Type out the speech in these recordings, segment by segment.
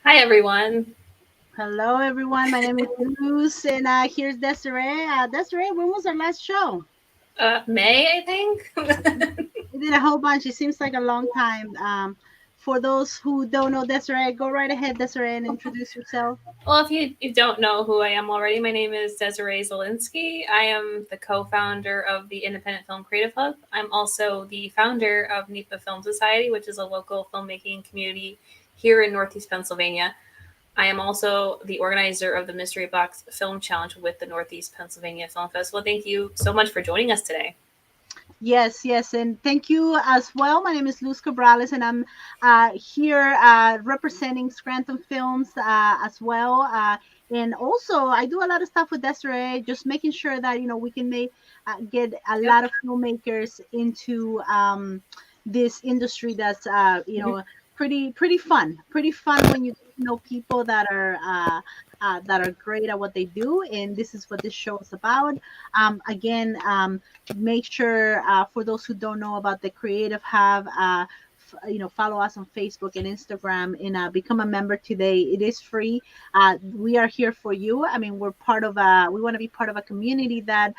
Hi, everyone. Hello, everyone. My name is Luz, and here's Desiree. Desiree, when was our last show? May, I think. We did a whole bunch. It seems like a long time. For those who don't know Desiree, go right ahead, Desiree, and introduce yourself. Well, if you don't know who I am already, my name is Desiree Zielinski. I am the co-founder of the Independent Film Creative Hub. I'm also the founder of NEPA Film Society, which is a local filmmaking community here in Northeast Pennsylvania. I am also the organizer of the Mystery Box Film Challenge with the Northeast Pennsylvania Film Festival. Thank you so much for joining us today. Yes, yes, and thank you as well. My name is Luz Cabrales, and I'm here representing Scranton Films as well. And also, I do a lot of stuff with Desiree, just making sure that we can make get a Yep. lot of filmmakers into this industry that's pretty fun when you know people that are great at what they do, and this is what this show is about. Again, make sure for those who don't know about the Creative Hub, follow us on Facebook and Instagram, and become a member today. It is free. We are here for you. I mean, we want to be part of a community that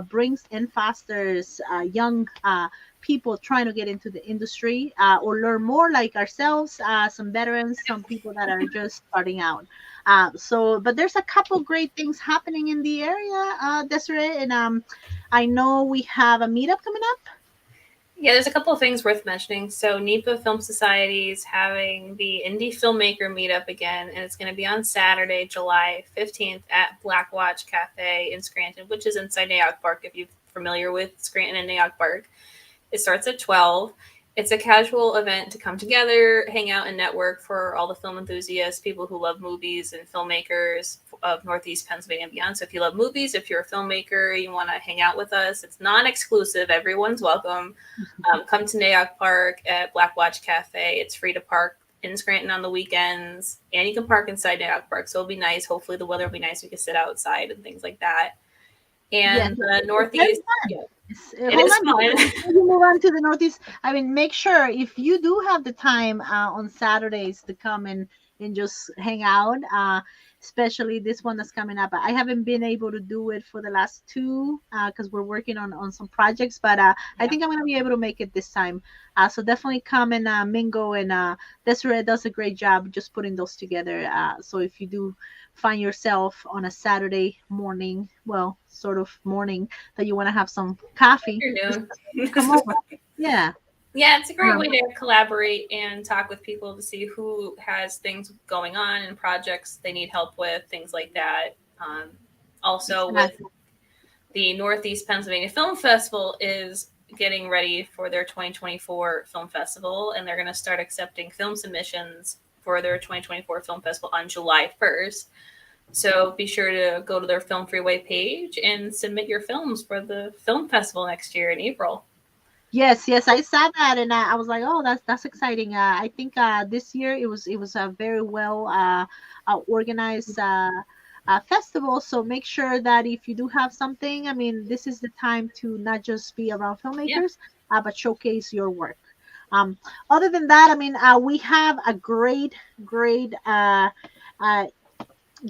brings and fosters young people trying to get into the industry or learn more, like ourselves, some veterans, some people that are just starting out. But there's a couple great things happening in the area, Desiree, and I know we have a meetup coming up. Yeah, there's a couple of things worth mentioning. So, NEPA Film Society is having the Indie Filmmaker Meetup again, and it's going to be on Saturday, July 15th at Black Watch Cafe in Scranton, which is inside Nayouk Park, if you're familiar with Scranton and Nayouk Park. It starts at 12. It's a casual event to come together, hang out, and network for all the film enthusiasts, people who love movies, and filmmakers of Northeast Pennsylvania and beyond. So if you love movies, if you're a filmmaker, you want to hang out with us, it's non-exclusive. Everyone's welcome. Come to Nayouk Park at Black Watch Cafe. It's free to park in Scranton on the weekends, and you can park inside Nayouk Park. So it'll be nice. Hopefully the weather will be nice. We can sit outside and things like that. Yes, And the it's very Northeast, fun. yeah, it Hold is on, fun. before you move on to the Northeast, I mean, make sure if you do have the time on Saturdays to come and just hang out, especially this one that's coming up. I haven't been able to do it for the last two because we're working on some projects, but I Yeah. think I'm going to be able to make it this time. So definitely come and mingle, and Desiree does a great job just putting those together. So if you do find yourself on a Saturday morning, well, sort of morning, that you want to have some coffee, just Afternoon. come over. Yeah. Yeah, it's a great Um, way to collaborate and talk with people to see who has things going on and projects they need help with, things like that. Um, Also, with exactly. the Northeast Pennsylvania Film Festival is getting ready for their 2024 film festival, and they're going to start accepting film submissions for their 2024 film festival on July 1st. So be sure to go to their Film Freeway page and submit your films for the film festival next year in April. Yes, yes, I saw that, and I was like, oh, that's exciting. I think this year it was a very well organized festival. So make sure that if you do have something, I mean, this is the time to not just be around Yeah. filmmakers, but showcase your work. Um, Other than that, I mean, we have a great uh,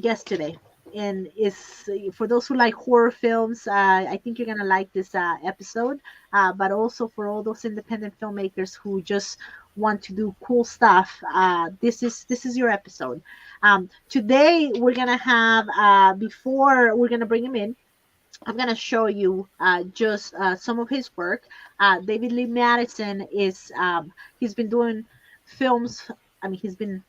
guest today. And is for those who like horror films, I think you're gonna like this episode. But also for all those independent filmmakers who just want to do cool stuff, this is your episode. Today we're gonna have before we're gonna bring him in. I'm gonna show you just some of his work. David Lee Madison is he's been doing films. I mean, he's been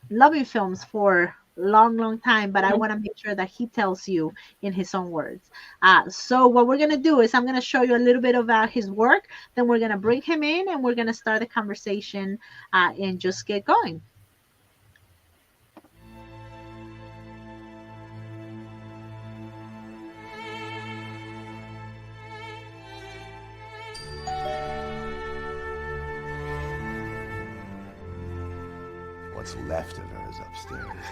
loving films for long time, but I Mhm. want to make sure that he tells you in his own words. So what we're going to do is I'm going to show you a little bit about his work, then we're going to bring him in and we're going to start the conversation and just get going. What's left of her is upstairs.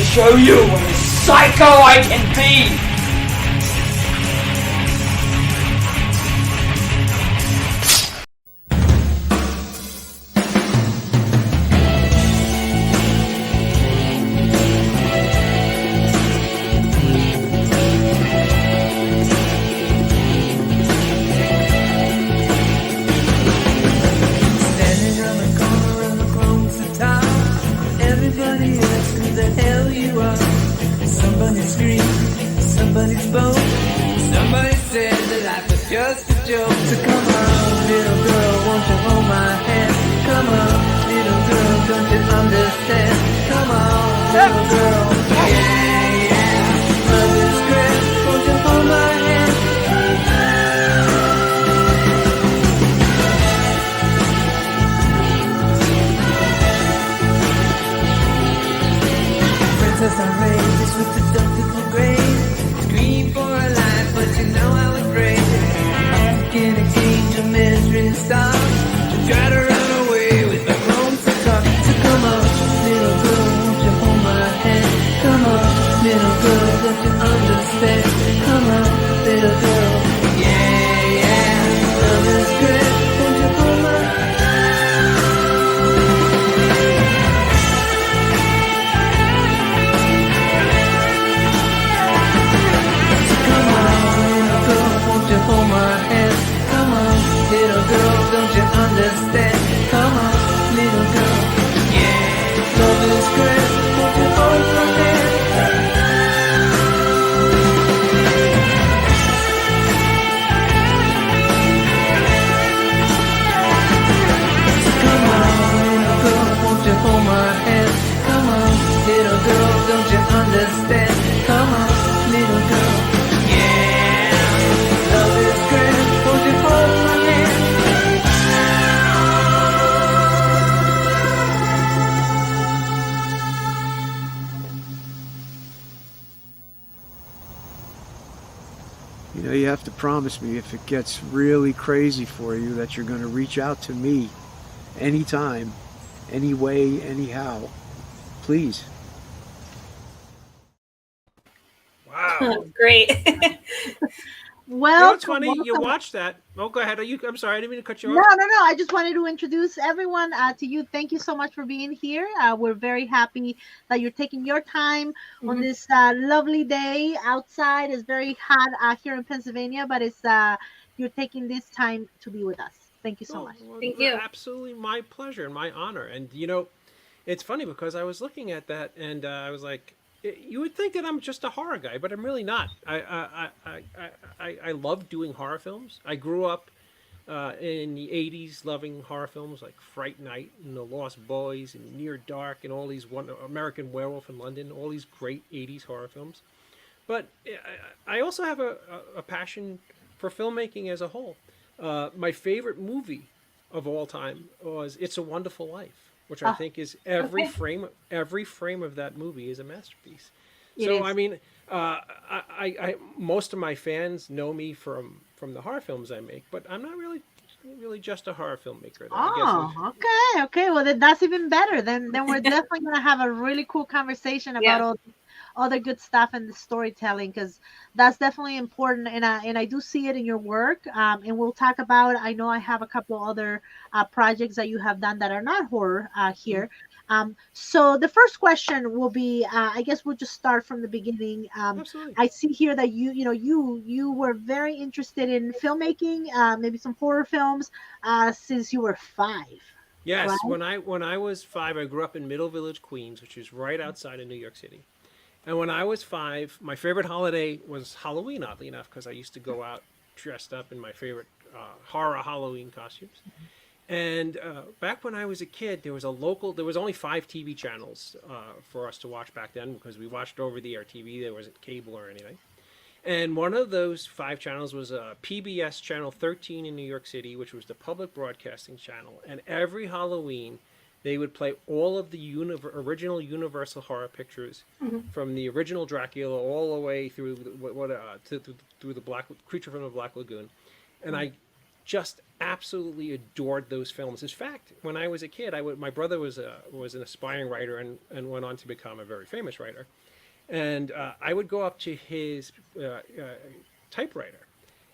show you what a psycho I can be! You know, you have to promise me if it gets really crazy for you that you're going to reach out to me anytime, any way, anyhow. Please. Wow. Great. Well, You know, it's funny. You watched that. Oh, go ahead. I'm sorry. I didn't mean to cut you off. No. I just wanted to introduce everyone to you. Thank you so much for being here. We're very happy that you're taking your time on this lovely day outside. It's very hot here in Pennsylvania, but it's you're taking this time to be with us. Thank you so much. Well, Thank you. Absolutely my pleasure and my honor. And, you know, it's funny because I was looking at that and I was like, you would think that I'm just a horror guy, but I'm really not. I love doing horror films. I grew up in the 80s loving horror films like Fright Night and The Lost Boys and Near Dark and all these American Werewolf in London, all these great 80s horror films. But I also have a passion for filmmaking as a whole. My favorite movie of all time was It's a Wonderful Life, which I think is every frame of that movie is a masterpiece. I mean, I most of my fans know me from the horror films I make, but I'm not really just a horror filmmaker. Okay. Well, then that's even better. Then we're definitely gonna have a really cool conversation about all the good stuff and the storytelling, because that's definitely important, and I do see it in your work, and we'll talk about, I know I have a couple other projects that you have done that are not horror here. So the first question will be, I guess we'll just start from the beginning. Absolutely. I see here that you were very interested in filmmaking, maybe some horror films, since you were 5. Yes, right? when I was 5, I grew up in Middle Village, Queens, which is right outside of New York City. And when I was 5, my favorite holiday was Halloween, oddly enough, because I used to go out dressed up in my favorite horror Halloween costumes. And back when I was a kid, there was only 5 TV channels for us to watch back then, because we watched over-the-air TV. There wasn't cable or anything. And one of those 5 channels was PBS Channel 13 in New York City, which was the public broadcasting channel. And every Halloween, they would play all of the original Universal horror pictures, from the original Dracula all the way through through the Black Creature from the Black Lagoon. And just absolutely adored those films. In fact, when I was a kid, my brother was an aspiring writer and went on to become a very famous writer. And I would go up to his typewriter.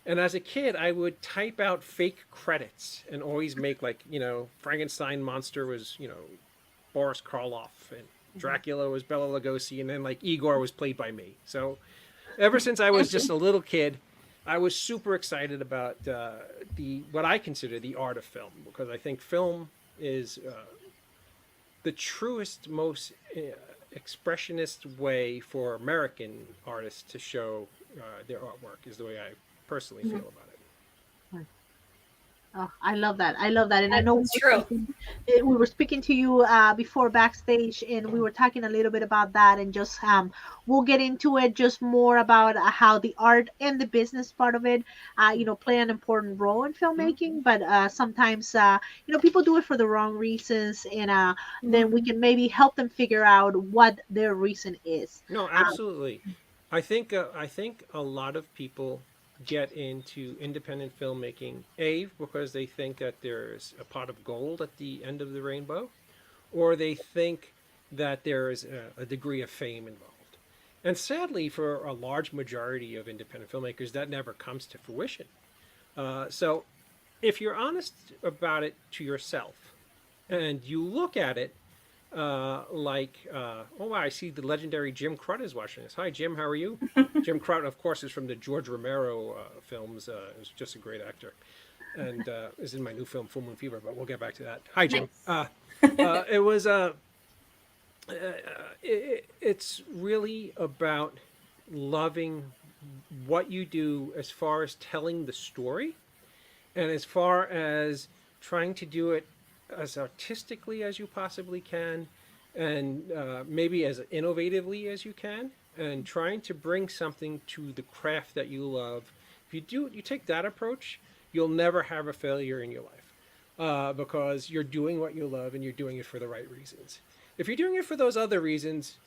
And as a kid, I would type out fake credits and always make Frankenstein monster was, Boris Karloff, and Dracula was Bela Lugosi, and then Igor was played by me. So ever since I was just a little kid, I was super excited about what I consider the art of film, because I think film is the truest, most expressionist way for American artists to show their artwork, is the way I personally feel about it. Oh, I love that. And I know That's true. we were speaking to you before backstage, and we were talking a little bit about that, and just we'll get into it just more about how the art and the business part of it, play an important role in filmmaking. But sometimes, people do it for the wrong reasons, and then we can maybe help them figure out what their reason is. No, absolutely. I think a lot of people get into independent filmmaking, because they think that there's a pot of gold at the end of the rainbow, or they think that there is a degree of fame involved. And sadly, for a large majority of independent filmmakers, that never comes to fruition. So if you're honest about it to yourself, and you look at it oh wow, I see the legendary Jim Crut is watching this. Hi Jim, how are you? Jim Crut, of course, is from the George Romero films. Is just a great actor, and is in my new film Full Moon Fever, but we'll get back to that. Hi Jim. Nice. It was it's really about loving what you do as far as telling the story, and as far as trying to do it as artistically as you possibly can, and maybe as innovatively as you can, and trying to bring something to the craft that you love. If you take that approach, you'll never have a failure in your life, because you're doing what you love and you're doing it for the right reasons. If you're doing it for those other reasons,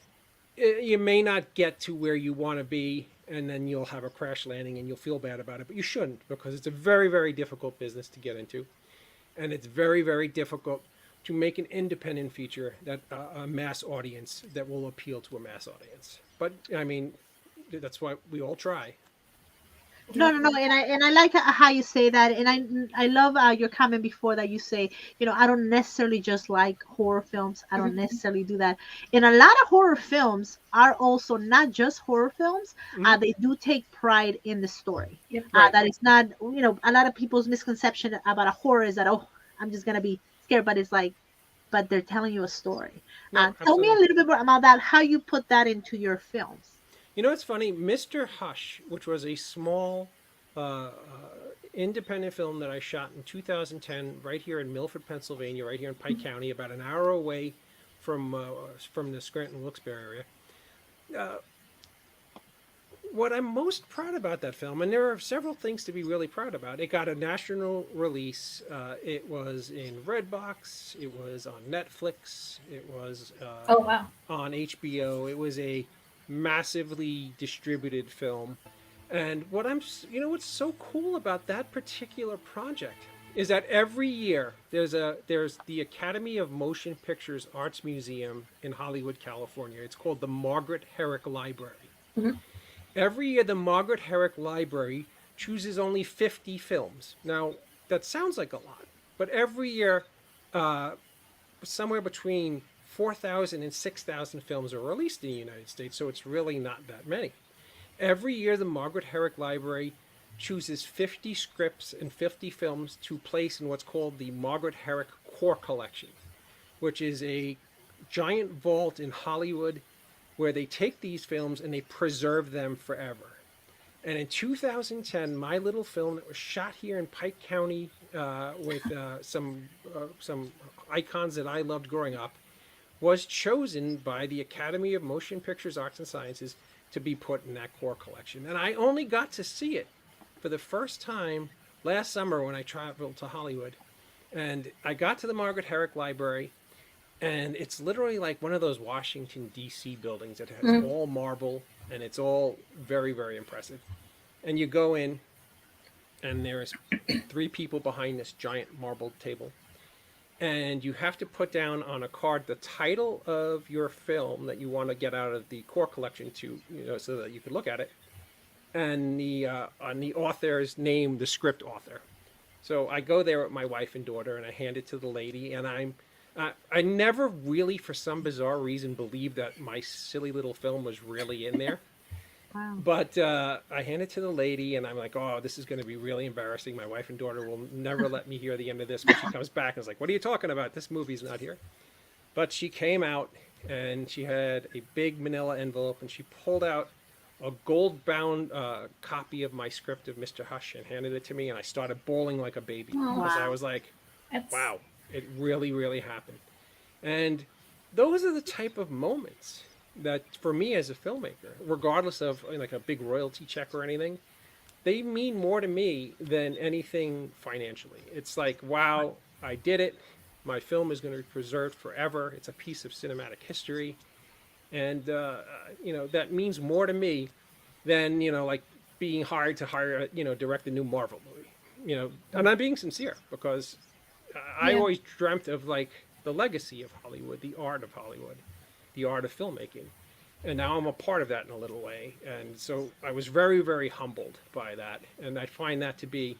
you may not get to where you want to be, and then you'll have a crash landing and you'll feel bad about it, but you shouldn't, because it's a very, very difficult business to get into. And it's very, very difficult to make an independent feature that a mass audience that will appeal to a mass audience. But I mean, that's why we all try. No, and I like how you say that, and I love your comment before that you say, I don't necessarily just like horror films. I don't necessarily do that. And a lot of horror films are also not just horror films. They do take pride in the story. Yep. Right. That is not, a lot of people's misconception about a horror is that, oh, I'm just gonna be scared, but it's but they're telling you a story. No, tell me a little bit more about that. How you put that into your films. It's funny. Mr. Hush, which was a small independent film that I shot in 2010 right here in Milford, Pennsylvania, right here in Pike County, about an hour away from the Scranton, Wilkes-Barre area. What I'm most proud about that film, and there are several things to be really proud about, it got a national release. It was in Redbox. It was on Netflix. It was Oh wow. on HBO. It was a massively distributed film. And what's so cool about that particular project is that every year there's the Academy of Motion Pictures Arts Museum in Hollywood, California. It's called the Margaret Herrick Library. Mm-hmm. Every year the Margaret Herrick Library chooses only 50 films. Now, that sounds like a lot, but every year somewhere between 4,000 and 6,000 films are released in the United States, so it's really not that many. Every year, the Margaret Herrick Library chooses 50 scripts and 50 films to place in what's called the Margaret Herrick Core Collection, which is a giant vault in Hollywood where they take these films and they preserve them forever. And in 2010, my little film that was shot here in Pike County with some icons that I loved growing up was chosen by the Academy of Motion Pictures Arts and Sciences to be put in that core collection. And I only got to see it for the first time last summer when I traveled to Hollywood. And I got to the Margaret Herrick Library, and it's literally like one of those Washington, D.C. buildings that has all marble, and it's all very, very impressive. And you go in, and there's 3 people behind this giant marble table, and you have to put down on a card the title of your film that you want to get out of the core collection to, so that you can look at it, and on the author's name, the script author. So I go there with my wife and daughter, and I hand it to the lady, and I never really, for some bizarre reason, believed that my silly little film was really in there. Wow. But I hand it to the lady, and I'm like, oh, this is going to be really embarrassing. My wife and daughter will never let me hear the end of this. But she comes back and is like, what are you talking about? This movie's not here. But she came out, and she had a big manila envelope, and she pulled out a gold-bound copy of my script of Mr. Hush and handed it to me, and I started bawling like a baby. Because I was like, wow, it really, really happened. And those are the type of moments that, for me as a filmmaker, regardless of like a big royalty check or anything, they mean more to me than anything financially. It's like, wow, I did it. My film is going to be preserved forever. It's a piece of cinematic history. And, that means more to me than, like being hired to direct a new Marvel movie. And I'm being sincere, because I always dreamt of like the legacy of Hollywood, the art of Hollywood, the art of filmmaking. And now I'm a part of that in a little way. And so I was very, very humbled by that. And I find that to be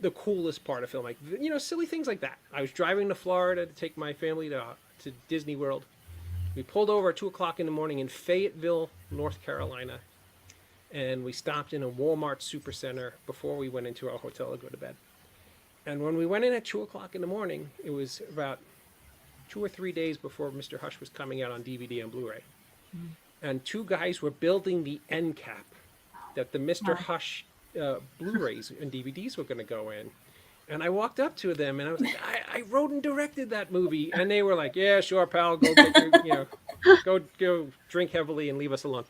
the coolest part of filmmaking. Silly things like that. I was driving to Florida to take my family to Disney World. We pulled over at 2 o'clock in the morning in Fayetteville, North Carolina. And we stopped in a Walmart supercenter before we went into our hotel to go to bed. And when we went in at 2 o'clock in the morning, it was about 2 or 3 days before Mr. Hush was coming out on DVD and Blu-ray. Mm-hmm. And 2 guys were building the end cap that the Mr. Hush Blu-rays and DVDs were going to go in. And I walked up to them and I was like, I wrote and directed that movie. And they were like, yeah, sure, pal, go get your, go drink heavily and leave us alone.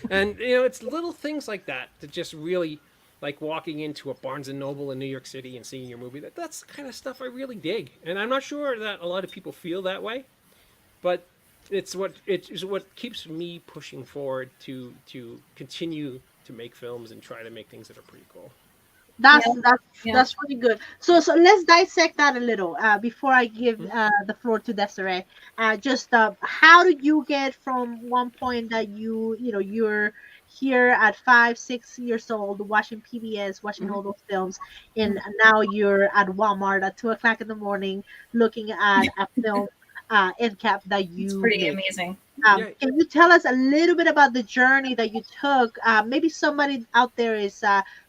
And, it's little things like that just really, like walking into a Barnes and Noble in New York City and seeing your movie. That's the kind of stuff I really dig. And I'm not sure that a lot of people feel that way, but it's what keeps me pushing forward to continue to make films and try to make things that are pretty cool. That's really good. So let's dissect that a little before I give the floor to Desiree. Just how do you get from one point that you're here at 5-6 years old watching PBS, watching all those films, and now you're at Walmart at 2 o'clock in the morning looking at a film end cap that you It's pretty made. amazing. Can you tell us a little bit about the journey that you took? Maybe somebody out there is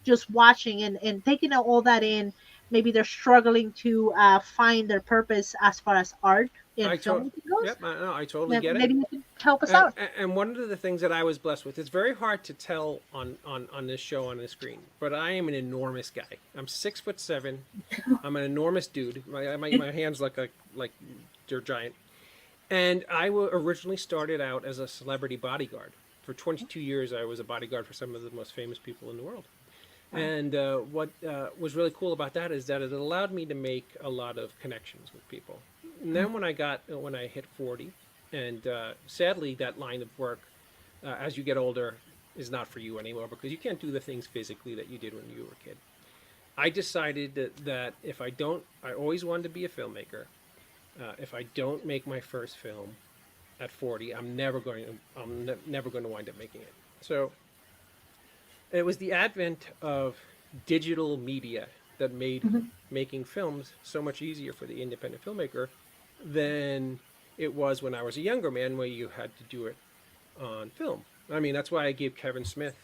just watching and taking all that in. Maybe they're struggling to find their purpose as far as art in film goes. Yep, I totally get it. Maybe you can help us out. And one of the things that I was blessed with, it's very hard to tell on this show on the screen, but I am an enormous guy. I'm 6'7". I'm an enormous dude. My hands look like they're giant. And I originally started out as a celebrity bodyguard. For 22 years, I was a bodyguard for some of the most famous people in the world. And what was really cool about that is that it allowed me to make a lot of connections with people. And then when I hit 40, and sadly that line of work, as you get older, is not for you anymore, because you can't do the things physically that you did when you were a kid. I decided that if I always wanted to be a filmmaker. If I don't make my first film at 40, I'm never going to wind up making it. So it was the advent of digital media that made making films so much easier for the independent filmmaker than it was when I was a younger man, where you had to do it on film. I mean, that's why I gave Kevin Smith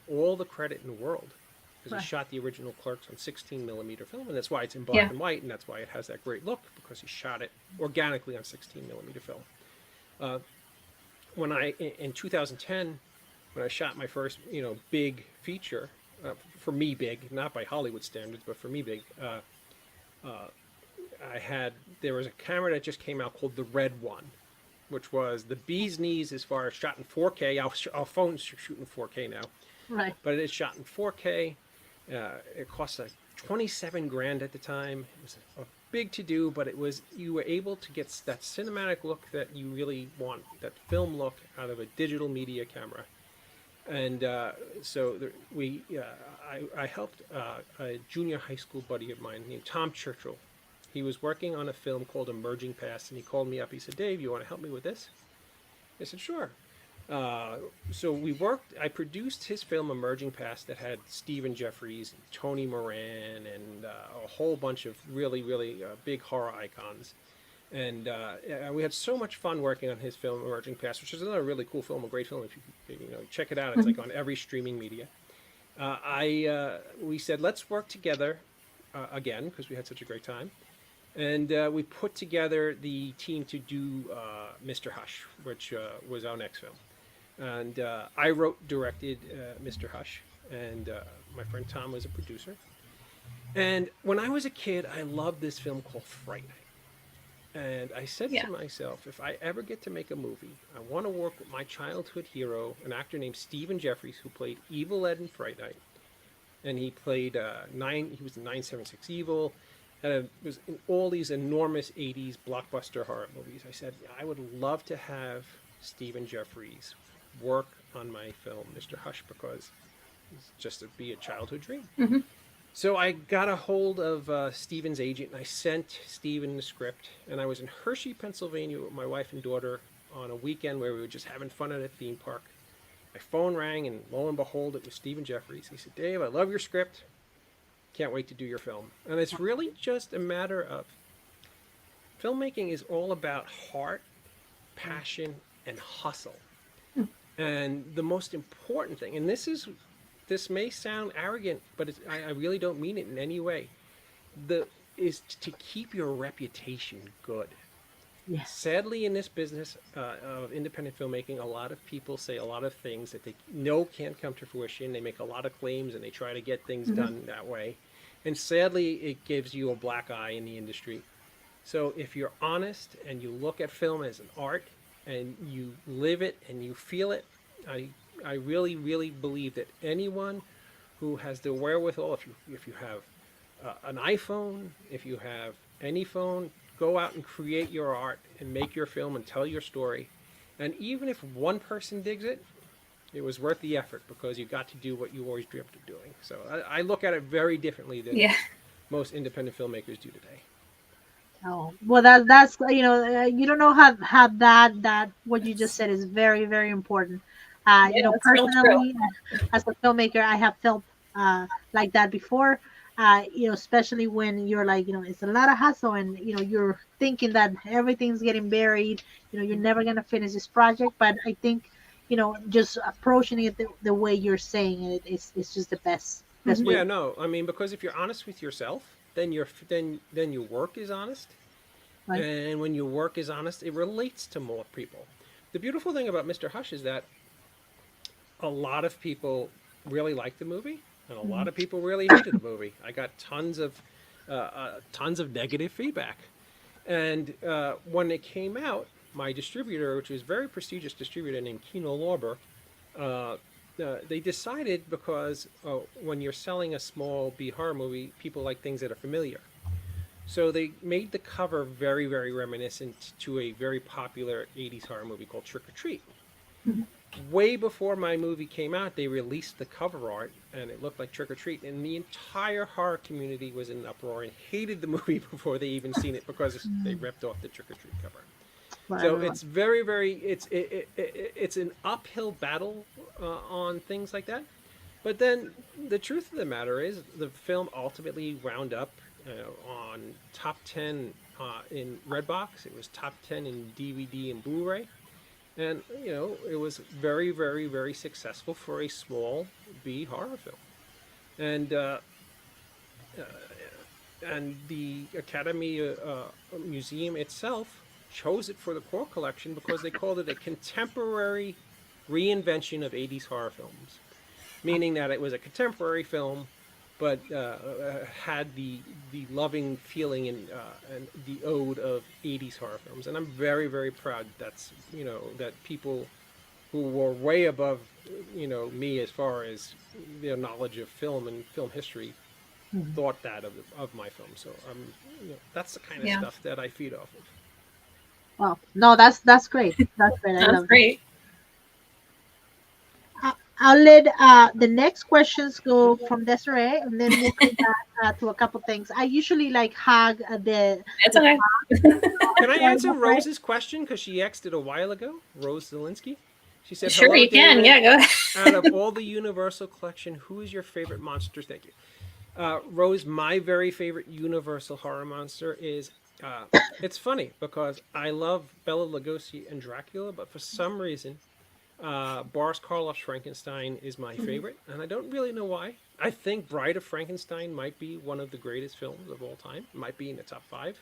all the credit in the world, because he shot the original Clerks on 16 millimeter film, and that's why it's in black and white, and that's why it has that great look, because he shot it organically on 16 millimeter film. In 2010, when I shot my first, big feature, for me big, not by Hollywood standards, but for me big, there was a camera that just came out called the Red One, which was the bee's knees as far as shot in 4K. Our phones shoot in 4K now, right? But it is shot in 4K. It cost like $27,000 at the time. It was a big to do, but you were able to get that cinematic look that you really want, that film look, out of a digital media camera. And I helped a junior high school buddy of mine named Tom Churchill. He was working on a film called Emerging Past, and he called me up. He said, "Dave, you want to help me with this?" I said, "Sure." So we worked. I produced his film Emerging Past that had Stephen Geoffreys, and Tony Moran, and a whole bunch of really, really big horror icons. And we had so much fun working on his film Emerging Past, which is another really cool film, a great film. If you check it out, it's like on every streaming media. We said, let's work together again, because we had such a great time. And we put together the team to do Mr. Hush, which was our next film. And I wrote, directed Mr. Hush, and my friend Tom was a producer. And when I was a kid, I loved this film called Fright Night. And I said to myself, if I ever get to make a movie, I want to work with my childhood hero, an actor named Stephen Geoffreys, who played Evil Ed in Fright Night. And he played he was in 976 Evil, and was in all these enormous 80s blockbuster horror movies. I said, I would love to have Stephen Geoffreys work on my film, Mr. Hush, because it's just to be a childhood dream. Mm-hmm. So I got a hold of Stephen's agent, and I sent Stephen the script. And I was in Hershey, Pennsylvania with my wife and daughter on a weekend where we were just having fun at a theme park. My phone rang, and lo and behold, it was Stephen Geoffreys. He said, "Dave, I love your script. Can't wait to do your film." And it's really just a matter of filmmaking is all about heart, passion, and hustle. And the most important thing, and this may sound arrogant, but I really don't mean it in any way, is to keep your reputation good. Yes. Sadly, in this business of independent filmmaking, a lot of people say a lot of things that they know can't come to fruition. They make a lot of claims, and they try to get things done that way. And sadly, it gives you a black eye in the industry. So if you're honest and you look at film as an art and you live it and you feel it, I really, really believe that anyone who has the wherewithal, if you have an iPhone, if you have any phone, go out and create your art and make your film and tell your story. And even if one person digs it, it was worth the effort, because you got to do what you always dreamt of doing. So I look at it very differently than most independent filmmakers do today. Oh, well, that's you don't know how that what you just said is very, very important. Personally, as a filmmaker, I have felt like that before. Especially when you're like, it's a lot of hustle, and you're thinking that everything's getting buried. You're never gonna finish this project. But I think, just approaching it the way you're saying it, it's just the best way. Yeah, no, I mean, because if you're honest with yourself, then your work is honest, right. And when your work is honest, it relates to more people. The beautiful thing about Mr. Hush is that a lot of people really liked the movie, and a lot of people really hated the movie. I got tons of negative feedback, and when it came out, my distributor, which was a very prestigious distributor named Kino Lorber, they decided, because when you're selling a small B horror movie, people like things that are familiar. So they made the cover very, very reminiscent to a very popular 80s horror movie called Trick or Treat. Mm-hmm. Way before my movie came out, they released the cover art, and it looked like Trick or Treat, and the entire horror community was in an uproar and hated the movie before they even seen it, because they ripped off the Trick or Treat cover. Wow. So it's very, very, it's an uphill battle on things like that. But then the truth of the matter is, the film ultimately wound up on top 10 in Redbox. It was top 10 in DVD and Blu-ray. And, it was very, very, very successful for a small B horror film. And the Academy Museum itself chose it for the core collection because they called it a contemporary reinvention of 80s horror films. Meaning that it was a contemporary film, but had the loving feeling and the ode of 80s horror films. And I'm very, very proud that's, that people who were way above, me as far as their knowledge of film and film history thought that of my film. So that's the kind of stuff that I feed off of. Well, no, that's great. That's great. That's great. I'll let the next questions go from Desiree, and then we'll come back to a couple things. I usually like hug It's okay. Can I answer Rose's question? Because she asked it a while ago. Rose Zielinski. She said, Sure, "Hello, you can. David. Yeah, go ahead. Out of all the Universal collection, who is your favorite monster?" Thank you. Rose, my very favorite Universal horror monster is... it's funny because I love Bela Lugosi and Dracula, but for some reason, Boris Karloff's Frankenstein is my favorite, and I don't really know why. I think Bride of Frankenstein might be one of the greatest films of all time. It might be in the top 5.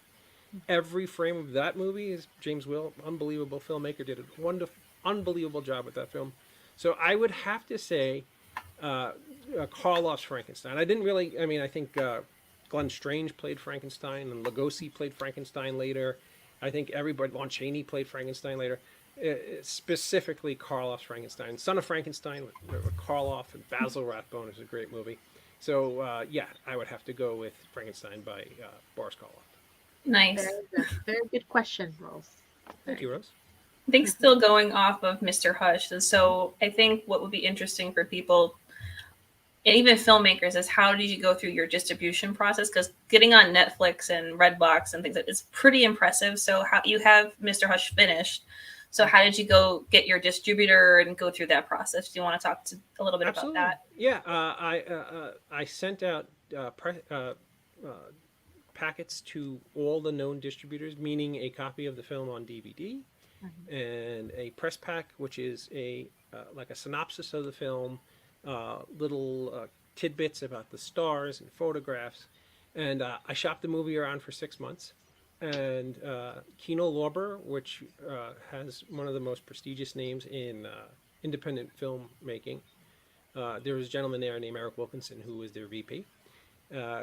Every frame of that movie is James Whale, unbelievable filmmaker, did a wonderful, unbelievable job with that film. So I would have to say Karloff's Frankenstein. I didn't really, I mean, I think Glenn Strange played Frankenstein, and Lugosi played Frankenstein later. I think everybody, Lon Chaney played Frankenstein later. Specifically Karloff's Frankenstein. Son of Frankenstein with Karloff and Basil Rathbone is a great movie. So, yeah, I would have to go with Frankenstein by Boris Karloff. Nice. Very good question, Rose. Thank you, Rose. I think still going off of Mr. Hush. And so I think what would be interesting for people and even filmmakers is how did you go through your distribution process? Because getting on Netflix and Redbox and things like it's pretty impressive. So how you have Mr. Hush finished. So how did you go get your distributor and go through that process? Do you want to talk a little bit Absolutely. about that? Yeah, I sent out packets to all the known distributors, meaning a copy of the film on DVD and a press pack, which is like a synopsis of the film, little tidbits about the stars and photographs. And I shopped the movie around for 6 months. And Kino Lorber, which has one of the most prestigious names in independent filmmaking, there was a gentleman there named Eric Wilkinson who was their VP,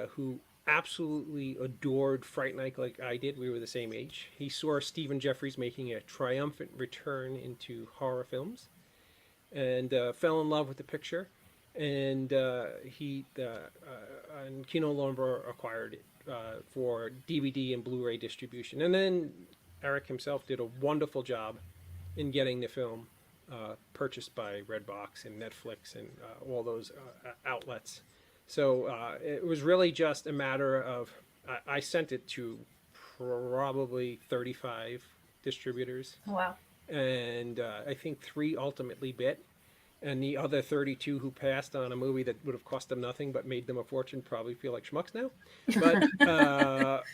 who absolutely adored Fright Night like I did. We were the same age. He saw Stephen Geoffreys making a triumphant return into horror films and fell in love with the picture. And and Kino Lorber acquired it for DVD and Blu-ray distribution. And then Eric himself did a wonderful job in getting the film purchased by Redbox and Netflix and all those outlets. So it was really just a matter of, I sent it to probably 35 distributors. Wow. And I think 3 ultimately bit. And the other 32 who passed on a movie that would have cost them nothing but made them a fortune probably feel like schmucks now.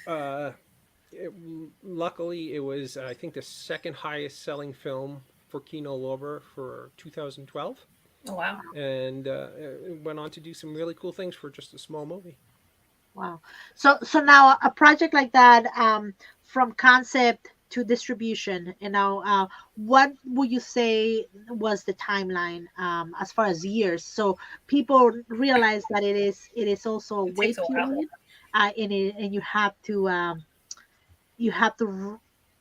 But luckily, it was, I think, the second highest selling film for Kino Lorber for 2012. Oh, wow. And it went on to do some really cool things for just a small movie. Wow. So now a project like that, from concept to distribution, what would you say was the timeline as far as years, so people realize that it is also a wait period, and you have to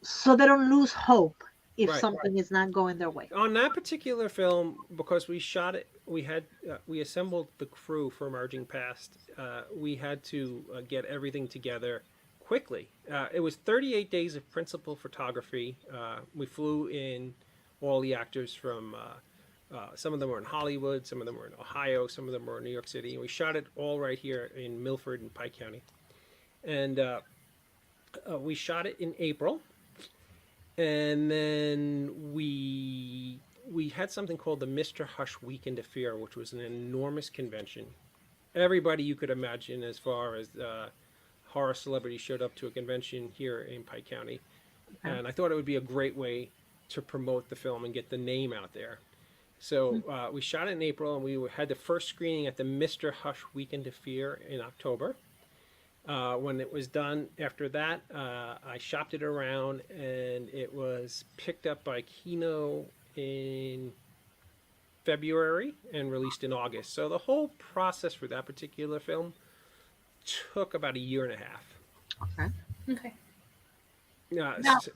so they don't lose hope if something is not going their way. On that particular film, because we shot it, we assembled the crew for Emerging Past. We had to get everything together quickly. It was 38 days of principal photography. We flew in all the actors from, some of them were in Hollywood, some of them were in Ohio, some of them were in New York City. And we shot it all right here in Milford and Pike County. And we shot it in April. And then we had something called the Mr. Hush Weekend Affair, which was an enormous convention. Everybody you could imagine as far as horror celebrities showed up to a convention here in Pike County. And I thought it would be a great way to promote the film and get the name out there. So we shot it in April, and we had the first screening at the Mr. Hush Weekend Affair in October. When it was done, after that, I shopped it around, and it was picked up by Kino in February and released in August. So the whole process for that particular film took about 1.5 years. Okay.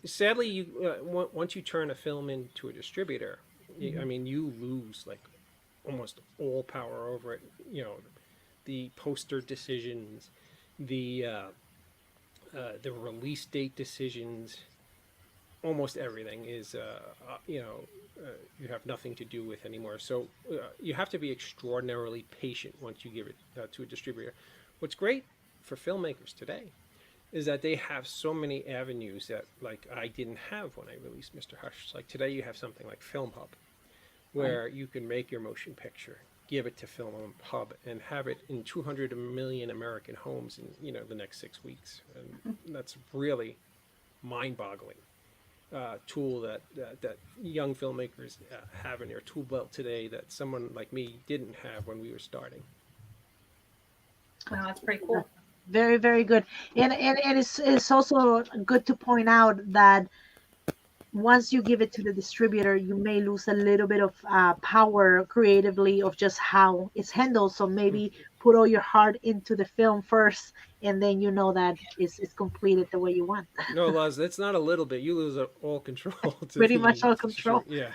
Sadly, once you turn a film into a distributor, I mean, you lose like almost all power over it. The poster decisions, the release date decisions, almost everything is, you have nothing to do with anymore. So you have to be extraordinarily patient once you give it to a distributor. What's great for filmmakers today is that they have so many avenues that like I didn't have when I released Mr. Hush. Like today you have something like Film Hub, where you can make your motion picture, give it to Film Hub, and have it in 200 million American homes in the next 6 weeks. And that's really mind-boggling tool that young filmmakers have in their tool belt today that someone like me didn't have when we were starting. Wow, that's pretty cool. Very, very good. And it's also good to point out that once you give it to the distributor, you may lose a little bit of power creatively of just how it's handled. So maybe put all your heart into the film first, and then you know that it's completed the way you want. No, Laz, that's not a little bit. You lose all control. Pretty much all control. Yeah.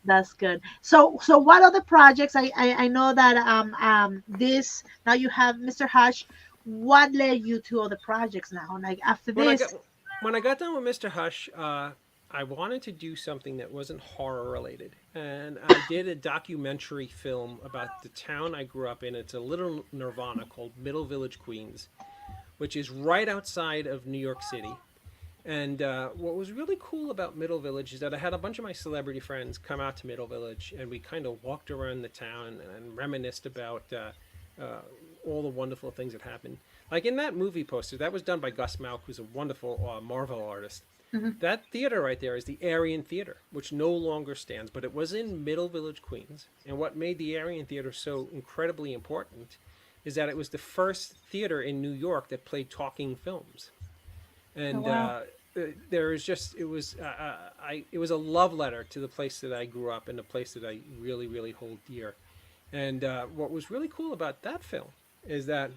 That's good. So what other projects? I know that this now you have Mr. Hush. What led you to other projects now? Like after this, when I got done with Mr. Hush, I wanted to do something that wasn't horror related, and I did a documentary film about the town I grew up in. It's a little Nirvana called Middle Village, Queens, which is right outside of New York City. And what was really cool about Middle Village is that I had a bunch of my celebrity friends come out to Middle Village, and we kind of walked around the town and reminisced about all the wonderful things that happened. Like in that movie poster, that was done by Gus Malk, who's a wonderful Marvel artist. That theater right there is the Aryan Theater, which no longer stands, but it was in Middle Village, Queens. And what made the Aryan Theater so incredibly important is that it was the first theater in New York that played talking films. And there is just it was a love letter to the place that I grew up and the place that I really, really hold dear. And what was really cool about that film is that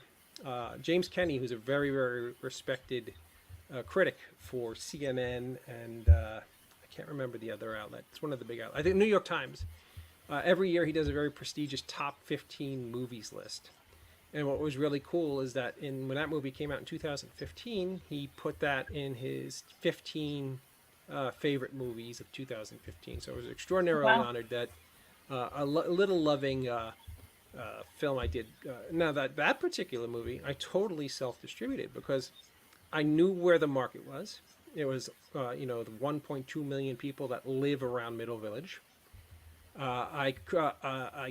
James Kenney, who's a very, very respected critic for CNN and I can't remember the other outlet. It's one of the big outlets. I think New York Times. Every year he does a very prestigious top 15 movies list. And what was really cool is that when that movie came out in 2015, he put that in his 15 favorite movies of 2015. So I was extraordinarily honored that a little loving film I did. Now that particular movie, I totally self-distributed because I knew where the market was. It was, the 1.2 million people that live around Middle Village. I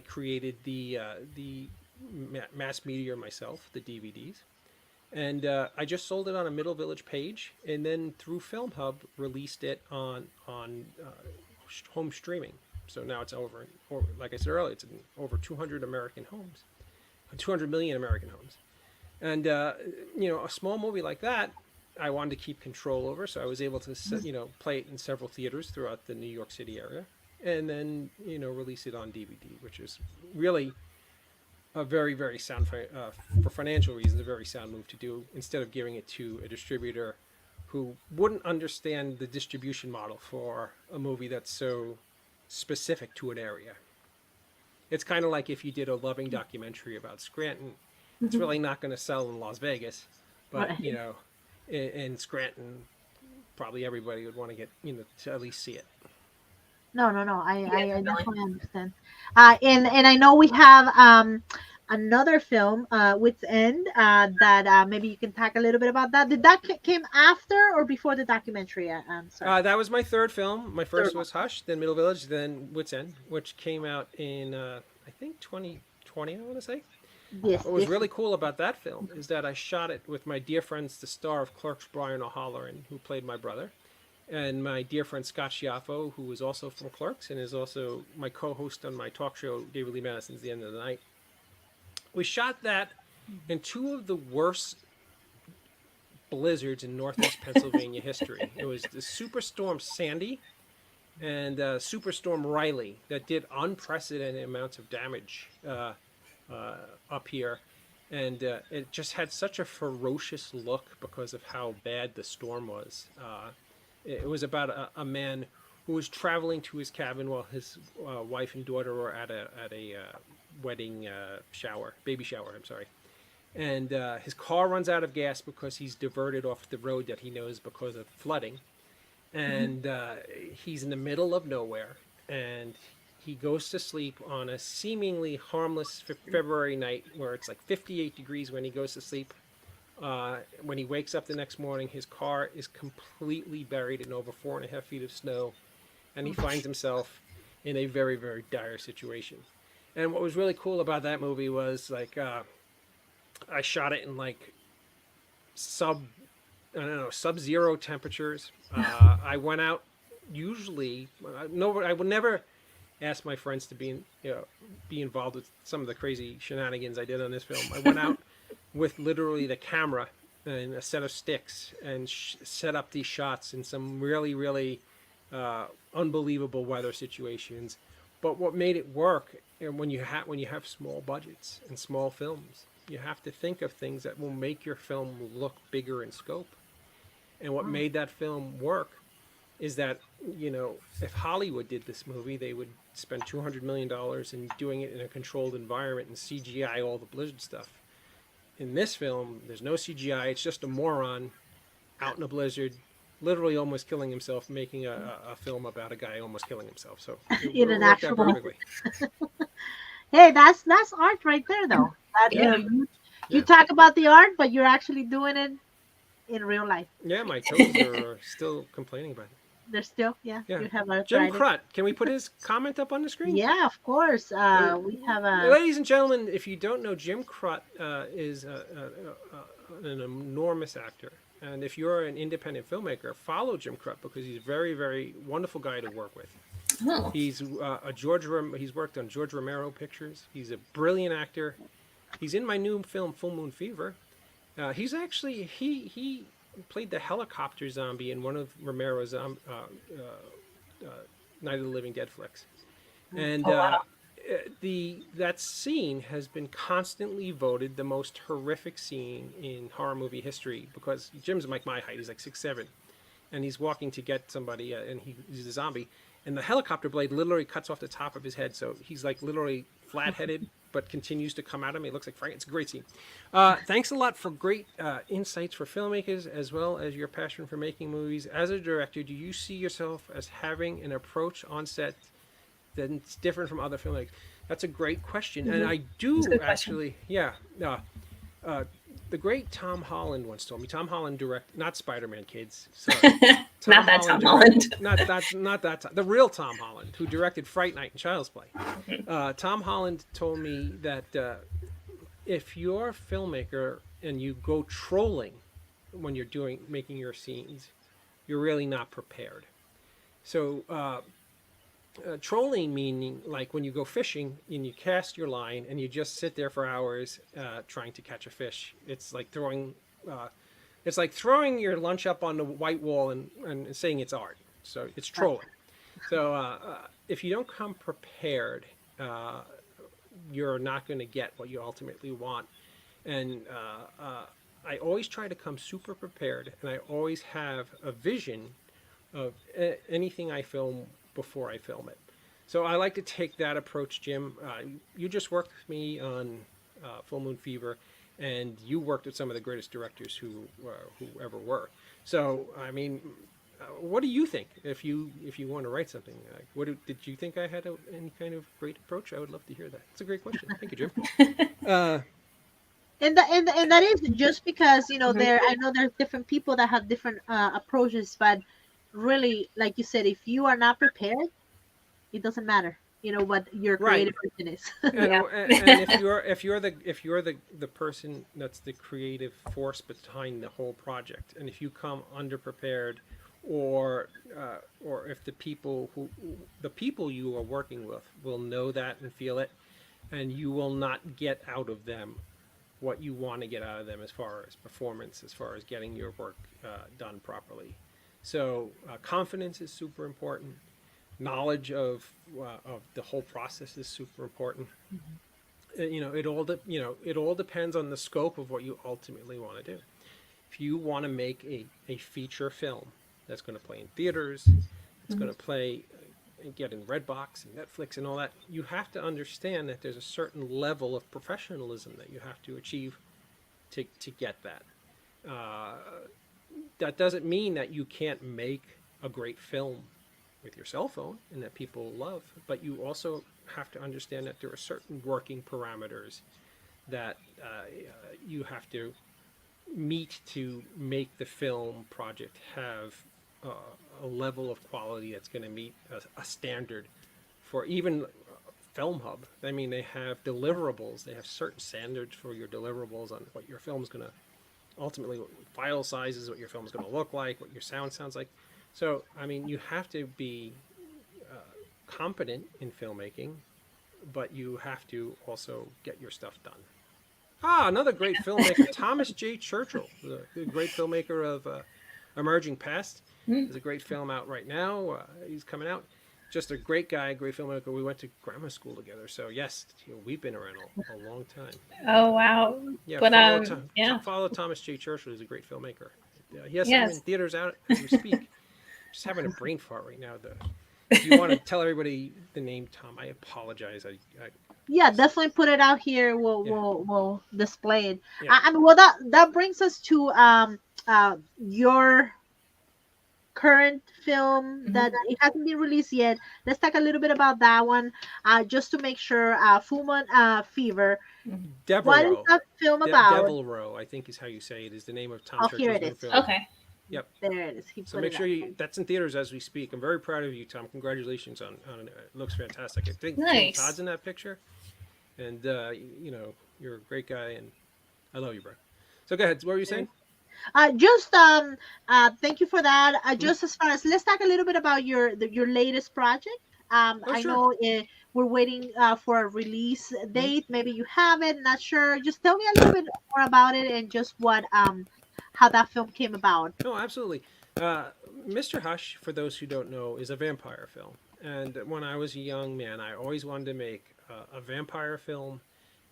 created the mass media myself, the DVDs, and I just sold it on a Middle Village page, and then through Film Hub released it on home streaming. So now it's over, like I said earlier, it's in over 200 American homes, 200 million American homes. And, a small movie like that, I wanted to keep control over. So I was able to, play it in several theaters throughout the New York City area and then, release it on DVD, which is really a very, very sound, for financial reasons, a very sound move to do instead of giving it to a distributor who wouldn't understand the distribution model for a movie that's so specific to an area. It's kind of like if you did a loving documentary about Scranton. It's really not going to sell in Las Vegas, but in Scranton, probably everybody would want to get to at least see it. No. I definitely understand. And I know we have another film, Wits End, that maybe you can talk a little bit about that. Did that came after or before the documentary? I'm sorry. That was my third film. My first was Hush, then Middle Village, then Wits End, which came out in I think 2020. I want to say. Yes. What was really cool about that film is that I shot it with my dear friends, the star of Clerks, Brian O'Halloran, who played my brother, and my dear friend Scott Schiaffo, who is also from Clerks and is also my co-host on my talk show, David Lee Madison's The End of the Night. We shot that in two of the worst blizzards in Northeast Pennsylvania history. It was the Superstorm Sandy and Superstorm Riley that did unprecedented amounts of damage up here, and it just had such a ferocious look because of how bad the storm was. It was about a man who was traveling to his cabin while his wife and daughter were at a wedding baby shower, I'm sorry. And his car runs out of gas because he's diverted off the road that he knows because of flooding. and he's in the middle of nowhere, and he goes to sleep on a seemingly harmless February night where it's like 58 degrees when he goes to sleep. When he wakes up the next morning, his car is completely buried in over 4.5 feet of snow, and he finds himself in a very, very dire situation. And what was really cool about that movie was like I shot it in like sub-zero temperatures. I went out. Usually, I would never ask my friends to be involved with some of the crazy shenanigans I did on this film. I went out with literally the camera and a set of sticks and set up these shots in some really, really unbelievable weather situations. But what made it work, and when you have small budgets and small films, you have to think of things that will make your film look bigger in scope. And what made that film work is that, if Hollywood did this movie, they would spend $200 million in doing it in a controlled environment and CGI all the blizzard stuff. In this film, there's no CGI. It's just a moron out in a blizzard, literally almost killing himself, making a film about a guy almost killing himself. So in an actual. Hey, that's art right there, though. You talk about the art, but you're actually doing it in real life. Yeah, my toes are still complaining about it. They're still, yeah. You have Jim Crut. Can we put his comment up on the screen? Yeah, of course. We have a. Ladies and gentlemen, if you don't know, Jim Crut is an enormous actor. And if you're an independent filmmaker, follow Jim Crut because he's a very, very wonderful guy to work with. Oh. He's he's worked on George Romero pictures. He's a brilliant actor. He's in my new film, Full Moon Fever. He's actually he played the helicopter zombie in one of Romero's Night of the Living Dead flicks, and that scene has been constantly voted the most horrific scene in horror movie history because Jim's like my height. He's like 6'7", and he's walking to get somebody, and he's a zombie, and the helicopter blade literally cuts off the top of his head, so he's like literally flat-headed. But continues to come out of me. It looks like Frank. It's a great scene. Thanks a lot for great insights for filmmakers as well as your passion for making movies. As a director, do you see yourself as having an approach on set that's different from other filmmakers? That's a great question. And I do actually, the great Tom Holland once told me. Tom Holland not Spider-Man, kids. Sorry. Not that Tom Holland. Not that. The real Tom Holland, who directed Fright Night and Child's Play. Tom Holland told me that if you're a filmmaker and you go trolling when you're making your scenes, you're really not prepared. So trolling meaning like when you go fishing and you cast your line and you just sit there for hours trying to catch a fish. It's like throwing your lunch up on the white wall and saying it's art. So it's trolling. So if you don't come prepared, you're not going to get what you ultimately want. And I always try to come super prepared, and I always have a vision of anything I film before I film it. So I like to take that approach, Jim. You just worked with me on Full Moon Fever, and you worked with some of the greatest directors who ever were. So, I mean, what do you think if you want to write something? Did you think I had any kind of great approach? I would love to hear that. It's a great question. Thank you, Jim. And that is just because I know there's different people that have different approaches, but really, like you said, if you are not prepared, it doesn't matter. What your creative vision is. And if you're the person that's the creative force behind the whole project, and if you come underprepared, or if the people you are working with will know that and feel it, and you will not get out of them what you want to get out of them as far as performance, as far as getting your work done properly. So confidence is super important. Knowledge of the whole process is super important. Mm-hmm. It all depends on the scope of what you ultimately want to do. If you want to make a feature film that's going to play in theaters, it's going to play and get in Redbox and Netflix and all that, you have to understand that there's a certain level of professionalism that you have to achieve to get that. That doesn't mean that you can't make a great film with your cell phone and that people love, but you also have to understand that there are certain working parameters that you have to meet to make the film project have a level of quality that's going to meet a standard for even Film Hub. I mean, they have deliverables. They have certain standards for your deliverables on what your film's going to ultimately, file sizes, what your film's going to look like, what your sound sounds like. So, I mean, you have to be competent in filmmaking, but you have to also get your stuff done. Another great filmmaker, Thomas J. Churchill, the great filmmaker of Emerging Past. There's a great film out right now. He's coming out. Just a great guy, great filmmaker. We went to grammar school together, so yes, we've been around a long time. Oh wow! Yeah, But follow Thomas J. Churchill. He's a great filmmaker. He has some in theaters out as we speak. Just having a brain fart right now. If you want to tell everybody the name Tom, I apologize. Yeah, definitely put it out here. We'll display it. Yeah. I mean, well, that brings us to your current film that it hasn't been released yet. Let's talk a little bit about that one, just to make sure. Full Moon Fever. What is that film about? Devil Row, I think is how you say it. Is the name of Tom Churchill's here it new is. film. Okay. Yep. There it is. So make sure that's in theaters as we speak. I'm very proud of you, Tom. Congratulations on it. It looks fantastic. I think Nice. Todd's in that picture, and you're a great guy, and I love you, bro. So go ahead. What were you saying? Thank you for that. Just as far as, let's talk a little bit about your latest project. I know we're waiting for a release date. Maybe you have it. Not sure. Just tell me a little bit more about it and just what how that film came about. No, absolutely. Mr. Hush, for those who don't know, is a vampire film. And when I was a young man, I always wanted to make a vampire film,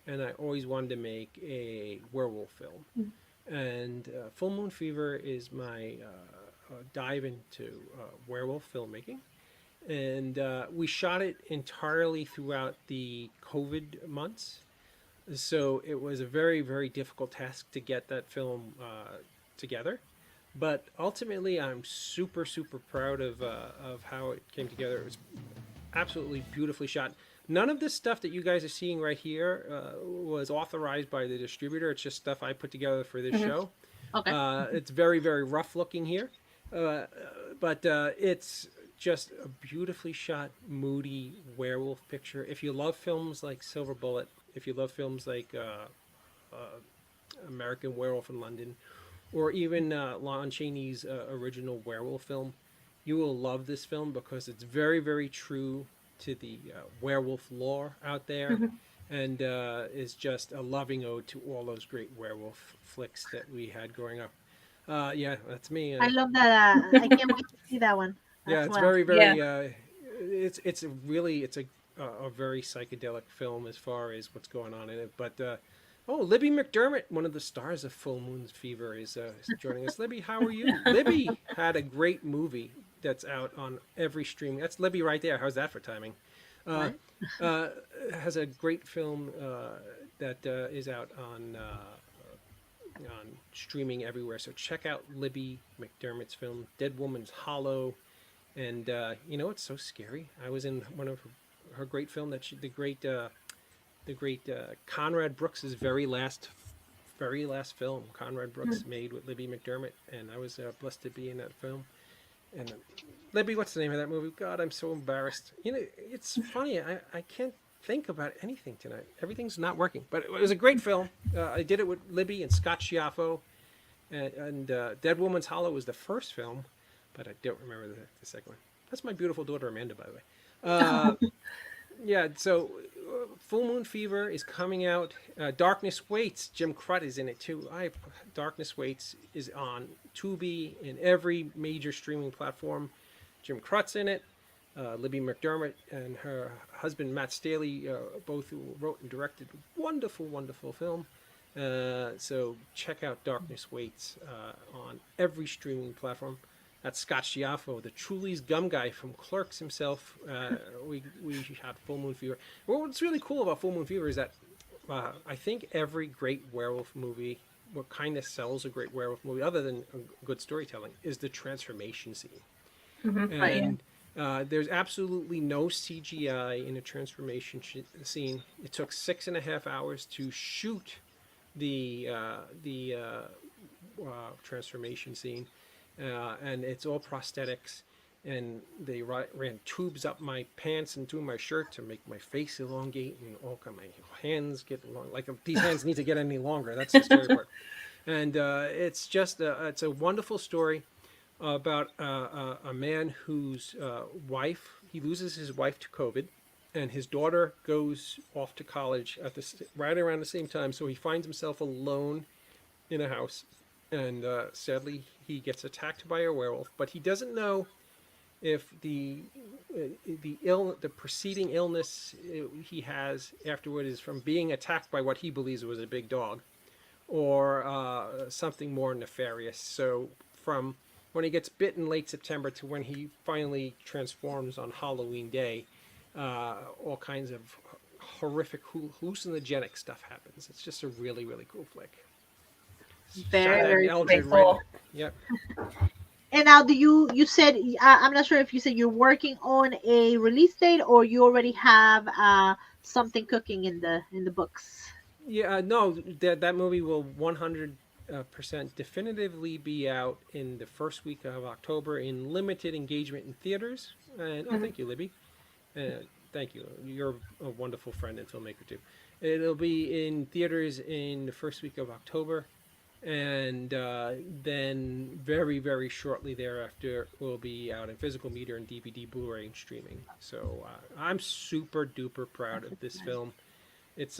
and I always wanted to make a werewolf film. And Full Moon Fever is my dive into werewolf filmmaking. And we shot it entirely throughout the COVID months. So it was a very, very difficult task to get that film together. But ultimately, I'm super, super proud of how it came together. It was absolutely beautifully shot. None of this stuff that you guys are seeing right here was authorized by the distributor. It's just stuff I put together for this show. Okay. It's very, very rough looking here. But it's just a beautifully shot, moody werewolf picture. If you love films like Silver Bullet, if you love films like American Werewolf in London, or even Lon Chaney's original werewolf film, you will love this film because it's very, very true to the werewolf lore out there, and is just a loving ode to all those great werewolf flicks that we had growing up. Yeah, that's me. I love that. I can't wait to see that one. Yeah, it's very, very. It's a very psychedelic film as far as what's going on in it. But Libby McDermott, one of the stars of Full Moon Fever, is joining us. Libby, how are you? Libby had a great movie that's out on every streaming. That's Libby right there. How's that for timing? Has a great film that is out on streaming everywhere. So check out Libby McDermott's film, Dead Woman's Hollow. And it's so scary. I was in one of her great film that the great Conrad Brooks's very last film. Conrad Brooks made with Libby McDermott, and I was blessed to be in that film. And Libby, what's the name of that movie? God, I'm so embarrassed. It's funny. I can't think about anything tonight. Everything's not working. But it was a great film. I did it with Libby and Scott Schiaffo, and Dead Woman's Hollow was the first film. But I don't remember the second one. That's my beautiful daughter, Amanda, by the way. Yeah, so Full Moon Fever is coming out. Darkness Waits, Jim Crut is in it, too. Darkness Waits is on Tubi in every major streaming platform. Jim Crut's in it. Libby McDermott and her husband, Matt Staley, both who wrote and directed a wonderful, wonderful film. So check out Darkness Waits on every streaming platform. That's Scott Schiaffo, the Truly's gum guy from Clerks himself. We shot Full Moon Fever. Well, what's really cool about Full Moon Fever is that I think every great werewolf movie, what kind of sells a great werewolf movie, other than good storytelling, is the transformation scene. And there's absolutely no CGI in a transformation scene. It took 6.5 hours to shoot the transformation scene, and it's all prosthetics. And they ran tubes up my pants and through my shirt to make my face elongate and all kind of my hands get long. Like if these hands need to get any longer. That's the scary part. And it's just it's a wonderful story about a man whose wife, he loses his wife to COVID, and his daughter goes off to college at right around the same time. So he finds himself alone in a house, and sadly he gets attacked by a werewolf. But he doesn't know if the preceding illness he has afterward is from being attacked by what he believes was a big dog, or something more nefarious. So from when he gets bit in late September to when he finally transforms on Halloween Day, all kinds of horrific hallucinogenic stuff happens. It's just a really, really cool flick. Very cool. Yep. And now, you said, I'm not sure if you said you're working on a release date or you already have something cooking in the books? Yeah, no, that movie will 100% definitively be out in the first week of October in limited engagement in theaters. And thank you, Libby. Thank you. You're a wonderful friend and filmmaker too. It'll be in theaters in the first week of October. And then very, very shortly thereafter, will be out in physical media and DVD, Blu-ray, and streaming. So I'm super duper proud of this film. It's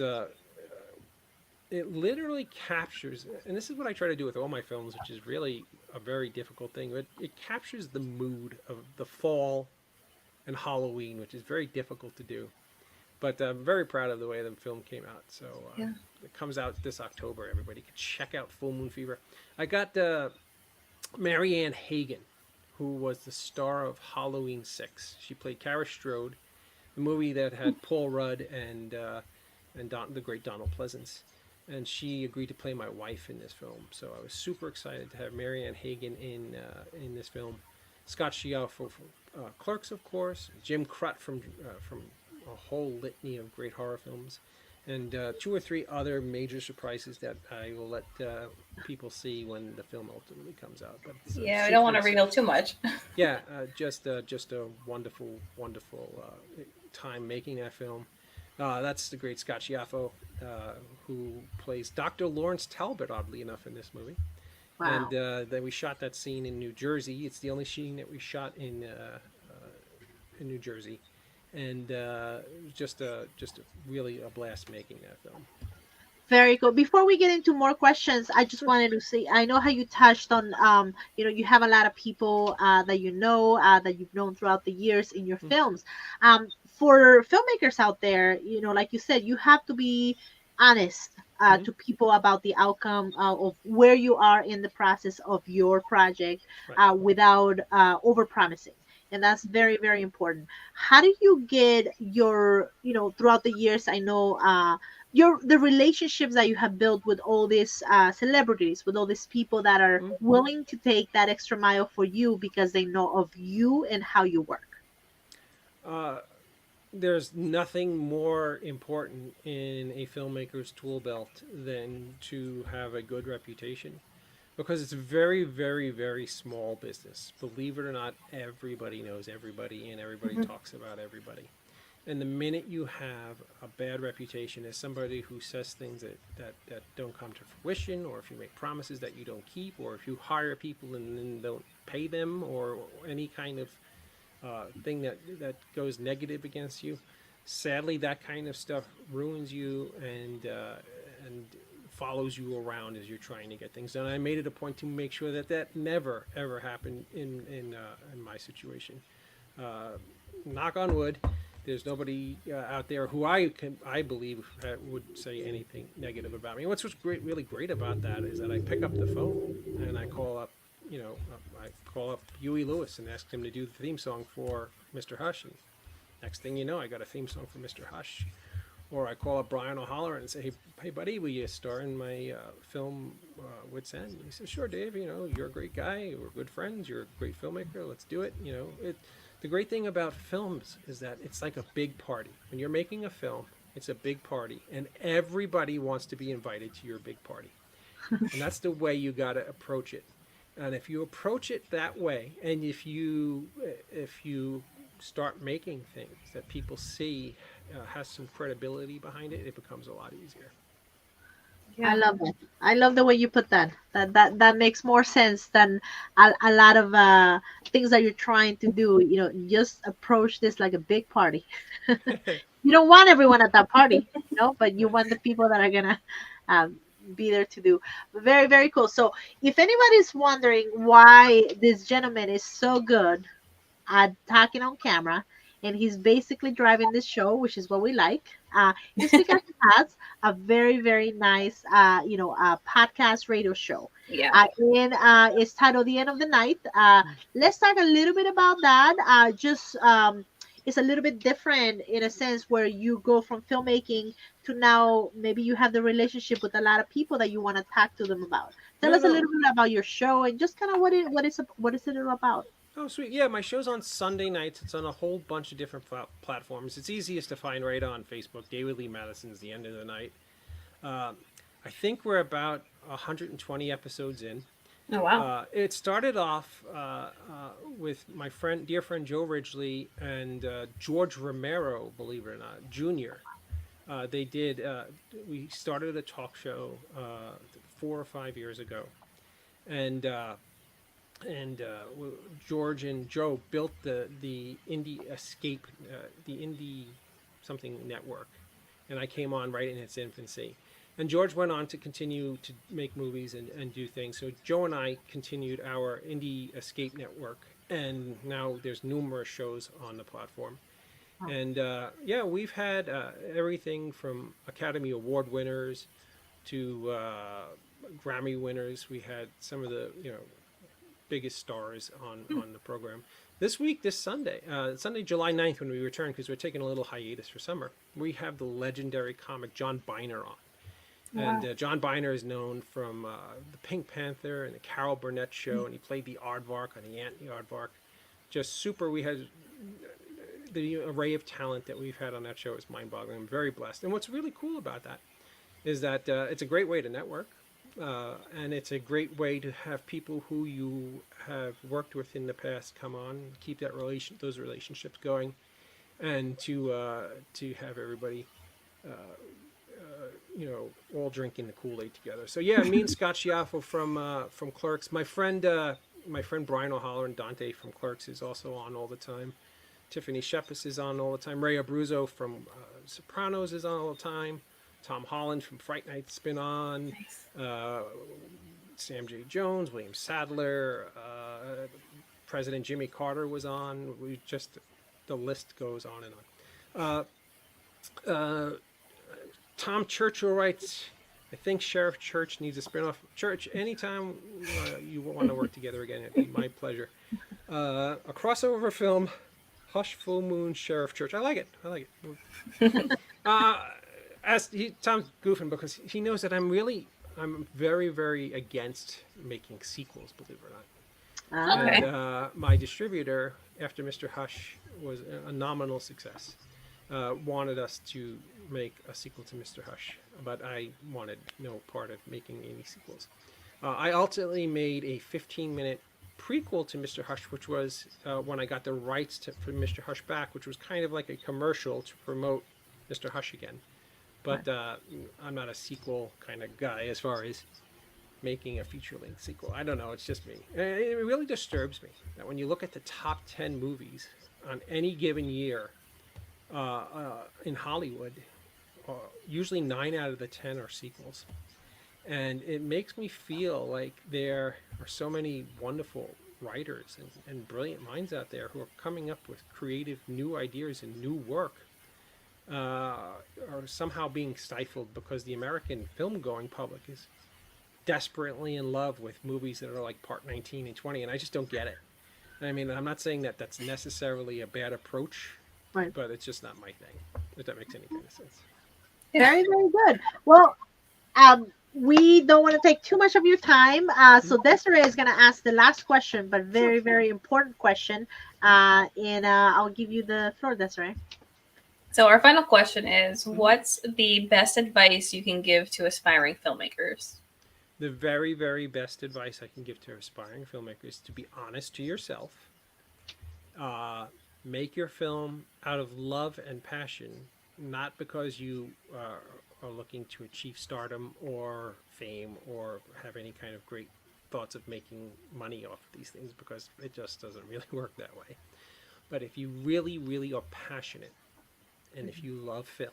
it literally captures, and this is what I try to do with all my films, which is really a very difficult thing. But it captures the mood of the fall and Halloween, which is very difficult to do. But I'm very proud of the way the film came out. So it comes out this October. Everybody can check out Full Moon Fever. I got Mary Ann Hagen, who was the star of Halloween 6. She played Kara Strode, the movie that had Paul Rudd and the great Donald Pleasance. And she agreed to play my wife in this film. So I was super excited to have Mary Ann Hagen in this film. Scott Schiaffo from Clerks, of course. Jim Krutt from a whole litany of great horror films, and 2 or 3 other major surprises that I will let people see when the film ultimately comes out. But we don't want to reveal too much. Yeah, just a wonderful, wonderful time making that film. That's the great Scott Schiaffo, who plays Dr. Lawrence Talbot, oddly enough, in this movie. Wow. And then we shot that scene in New Jersey. It's the only scene that we shot in New Jersey. And just really a blast making that film. Very cool. Before we get into more questions, I just wanted to say, I know how you touched on, you have a lot of people that that you've known throughout the years in your films. For filmmakers out there, like you said, you have to be honest to people about the outcome of where you are in the process of your project, without over-promising. And that's very, very important. How do you get your, throughout the years, I know the relationships that you have built with all these celebrities, with all these people that are willing to take that extra mile for you because they know of you and how you work? There's nothing more important in a filmmaker's tool belt than to have a good reputation. Because it's a very, very, very small business. Believe it or not, everybody knows everybody and everybody talks about everybody. And the minute you have a bad reputation as somebody who says things that don't come to fruition, or if you make promises that you don't keep, or if you hire people and then don't pay them, or any kind of thing that goes negative against you, sadly that kind of stuff ruins you and follows you around as you're trying to get things done. I made it a point to make sure that never ever happened in my situation. Knock on wood, there's nobody out there who I believe would say anything negative about me. And what's really great about that is that I pick up the phone and I call up, Huey Lewis and ask him to do the theme song for Mr. Hush. And next thing you know, I got a theme song for Mr. Hush. Or I call up Brian O'Halloran and say, hey buddy, will you star in my film Wits End? And he says, sure, Dave. You're a great guy. We're good friends. You're a great filmmaker. Let's do it. The great thing about films is that it's like a big party. When you're making a film, it's a big party, and everybody wants to be invited to your big party. And that's the way you got to approach it. And if you approach it that way, and if you start making things that people see has some credibility behind it, it becomes a lot easier. Yeah. I love it. I love the way you put that. That makes more sense than a lot of things that you're trying to do. Just approach this like a big party. You don't want everyone at that party, but you want the people that are gonna be there to do. Very, very cool. So if anybody's wondering why this gentleman is so good at talking on camera, and he's basically driving this show, which is what we like, it's because he has a very, very nice, podcast radio show. Yeah. And it's titled The End of the Night. Let's talk a little bit about that. It's a little bit different in a sense where you go from filmmaking to now maybe you have the relationship with a lot of people that you want to talk to them about. Tell us a little bit about your show and just kind of what is it all about? Oh, sweet. Yeah, my show's on Sunday nights. It's on a whole bunch of different platforms. It's easiest to find right on Facebook. David Lee Madison's The End of the Night. I think we're about 120 episodes in. Oh, wow. It started off with my dear friend Joe Ridgely and George Romero, believe it or not, Jr. We started a talk show 4 or 5 years ago. And George and Joe built the Indie Escape, the Indie something network. And I came on right in its infancy. And George went on to continue to make movies and do things. So Joe and I continued our Indie Escape network. And now there's numerous shows on the platform. Wow. And we've had everything from Academy Award winners to Grammy winners. We had some of the biggest stars on the program. This Sunday, July 9th, when we return, because we're taking a little hiatus for summer, we have the legendary comic John Byner on. Wow. And John Byner is known from the Pink Panther and the Carol Burnett show, and he played the Aardvark on the Ant the Aardvark. Just super. We had the array of talent that we've had on that show is mind-boggling. I'm very blessed. And what's really cool about that is that it's a great way to network, and it's a great way to have people who you have worked with in the past come on, keep those relationships going, and to have everybody. All drinking the Kool-Aid together. So yeah, me and Scott Schiaffo from Clerks. My friend Brian O'Halloran, Dante from Clerks, is also on all the time. Tiffany Shepis is on all the time. Ray Abruzzo from Sopranos is on all the time. Tom Holland from Fright Night's been on. Nice. Sam J. Jones, William Sadler, President Jimmy Carter was on. The list goes on and on. Tom Churchill writes, I think Sheriff Church needs a spin-off. Church, anytime you want to work together again, it'd be my pleasure. A crossover film, Hush, Full Moon, Sheriff Church. I like it. Tom's goofing because he knows that I'm very, very against making sequels, believe it or not. Okay. And my distributor, after Mr. Hush was a nominal success, wanted us to make a sequel to Mr. Hush, but I wanted no part of making any sequels. I ultimately made a 15-minute prequel to Mr. Hush, which was when I got the rights for Mr. Hush back, which was kind of like a commercial to promote Mr. Hush again. But I'm not a sequel kind of guy as far as making a feature-length sequel. I don't know, it's just me. It really disturbs me that when you look at the top 10 movies on any given year in Hollywood, usually 9 out of the 10 are sequels. And it makes me feel like there are so many wonderful writers and brilliant minds out there who are coming up with creative new ideas and new work are somehow being stifled because the American film-going public is desperately in love with movies that are like Part 19 and 20, and I just don't get it. I mean, I'm not saying that that's necessarily a bad approach, right, but it's just not my thing, if that makes any kind of sense. Very, very good. Well, we don't want to take too much of your time. So Desiree is going to ask the last question, but very, very important question. And I'll give you the floor, Desiree. So our final question is, what's the best advice you can give to aspiring filmmakers? The very, very best advice I can give to aspiring filmmakers is to be honest to yourself. Make your film out of love and passion, not because you are looking to achieve stardom or fame or have any kind of great thoughts of making money off of these things, because it just doesn't really work that way. But if you really, really are passionate, and if you love film,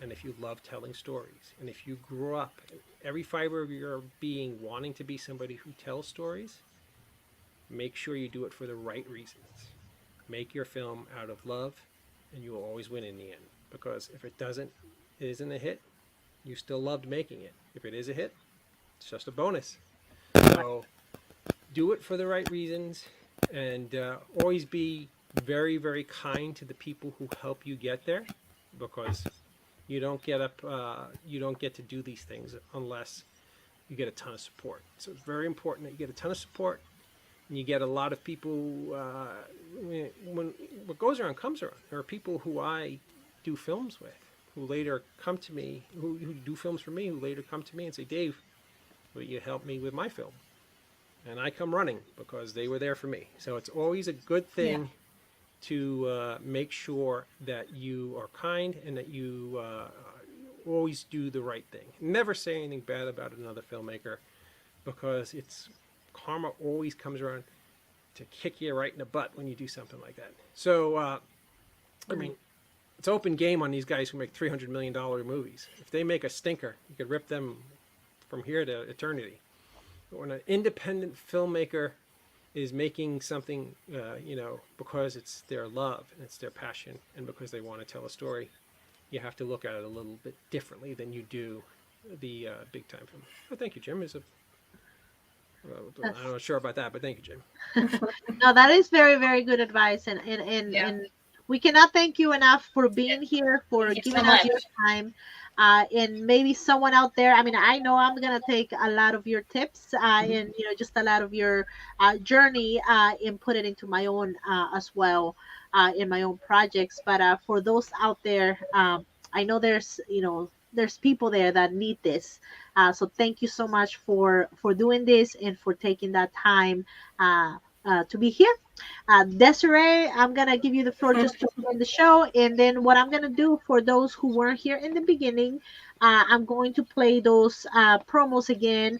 and if you love telling stories, and if you grew up every fiber of your being wanting to be somebody who tells stories, make sure you do it for the right reasons. Make your film out of love, and you will always win in the end. Because if it isn't a hit, you still loved making it. If it is a hit, it's just a bonus. So do it for the right reasons, and always be very, very kind to the people who help you get there, because you don't get to do these things unless you get a ton of support. So it's very important that you get a ton of support, and you get a lot of people. When what goes around comes around. There are people who I do films with who later come to me, who do films for me, who later come to me and say, Dave, will you help me with my film? And I come running because they were there for me. So it's always a good thing to make sure that you are kind and that you always do the right thing. Never say anything bad about another filmmaker, because karma always comes around to kick you right in the butt when you do something like that. So, I mean, it's open game on these guys who make $300 million movies. If they make a stinker, you could rip them from here to eternity. But when an independent filmmaker is making something, because it's their love and it's their passion and because they want to tell a story, you have to look at it a little bit differently than you do the big time film. But thank you, Jim. I'm not sure about that, but thank you, Jim. No, that is very, very good advice, and we cannot thank you enough for being here, for giving us your time. And maybe someone out there, I mean, I know I'm going to take a lot of your tips and, just a lot of your journey and put it into my own as well, in my own projects. But for those out there, I know there's people there that need this. So thank you so much for doing this and for taking that time to be here. Desiree, I'm going to give you the floor just to end the show. And then what I'm going to do for those who weren't here in the beginning, I'm going to play those promos again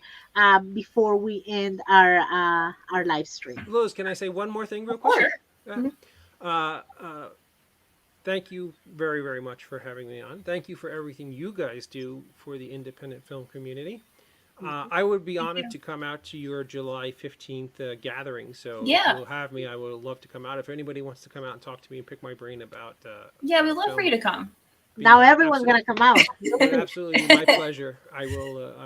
before we end our live stream. Liz, can I say one more thing real quick? Sure. Thank you very, very much for having me on. Thank you for everything you guys do for the independent film community. I would be honored to come out to your July 15th gathering. So if you'll have me, I would love to come out. If anybody wants to come out and talk to me and pick my brain about we'd love for you to come. Now everyone's going to come out. Absolutely, my pleasure. I